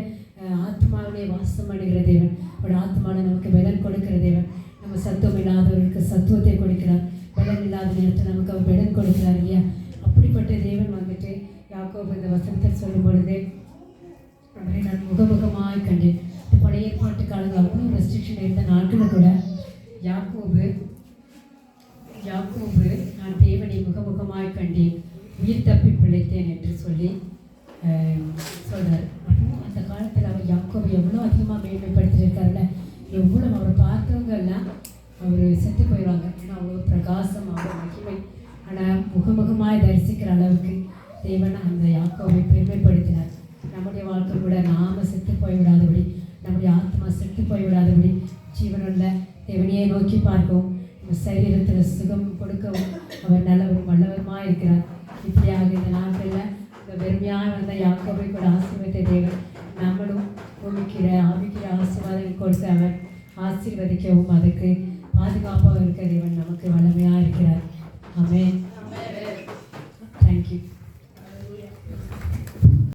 Speaker 1: ஆத்மாவிலே வாசம் பண்ணுகிற தேவன். அவருடைய ஆத்மாவில் நமக்கு பலன் கொடுக்கிற தேவன். நம்ம சத்துவம் இல்லாதவர்களுக்கு சத்துவத்தை கொடுக்கிறார், பலன் இல்லாத நேரத்தில் நமக்கு அவர் பலன் கொடுக்கிறார் இல்லையா. அப்படிப்பட்ட தேவன் வந்துட்டு யாக்கோபு இந்த வசனத்தில் சொல்லும் பொழுது அவரை நான் முகமுகமாய் கண்டேன். பழைய ஏற்பாட்டு காலங்கள் அவ்வளோ ரெஸ்ட்ரிக்ஷன் இருந்த நாட்களில் கூட யாக்கோபு நான் தேவனை முகமுகமாய் கண்டேன், உயிர் தப்பி பிழைத்தேன் என்று சொல்லி சொல்கிறார். அப்போ அந்த காலத்தில் அவர் யாக்கோபை எவ்வளோ அதிகமாக மேன்மைப்படுத்தியிருக்காருல்ல. எவ்வளோ அவரை பார்த்தவங்கெல்லாம் அவர் செத்து போயிடுவாங்க. ஏன்னா அவ்வளோ பிரகாசம், அவ்வளோ மகிமை. ஆனால் முகமுகமாய் தரிசிக்கிற அளவுக்கு தேவன் அந்த யாக்கோபை பெருமைப்படுத்தினார். நம்முடைய வாழ்க்கை கூட நாம செத்து போய்விடாதபடி, நம்முடைய ஆத்மா செத்து போய்விடாதபடி ஜீவனுள்ள தேவனையை நோக்கி பார்க்கவும், நம்ம சரீரத்தில் சுகம் கொடுக்கவும் அவர் நல்லவரும் வல்லவருமாக இருக்கிறார். இப்படியாக இந்த நாட்களில் இந்த வெறுமையாக வந்த யாக்கோபை கூட ஆசீர்வதித்த தேவன் நம்மளும் பூமிக்கிற ஆவிக்கிற ஆசீர்வாதம் கொடுத்து அவர் ஆசீர்வதிக்கவும் அதுக்கு பாதுகாப்பாக இருக்க தேவன் நமக்கு வல்லமையாக இருக்கிறார்.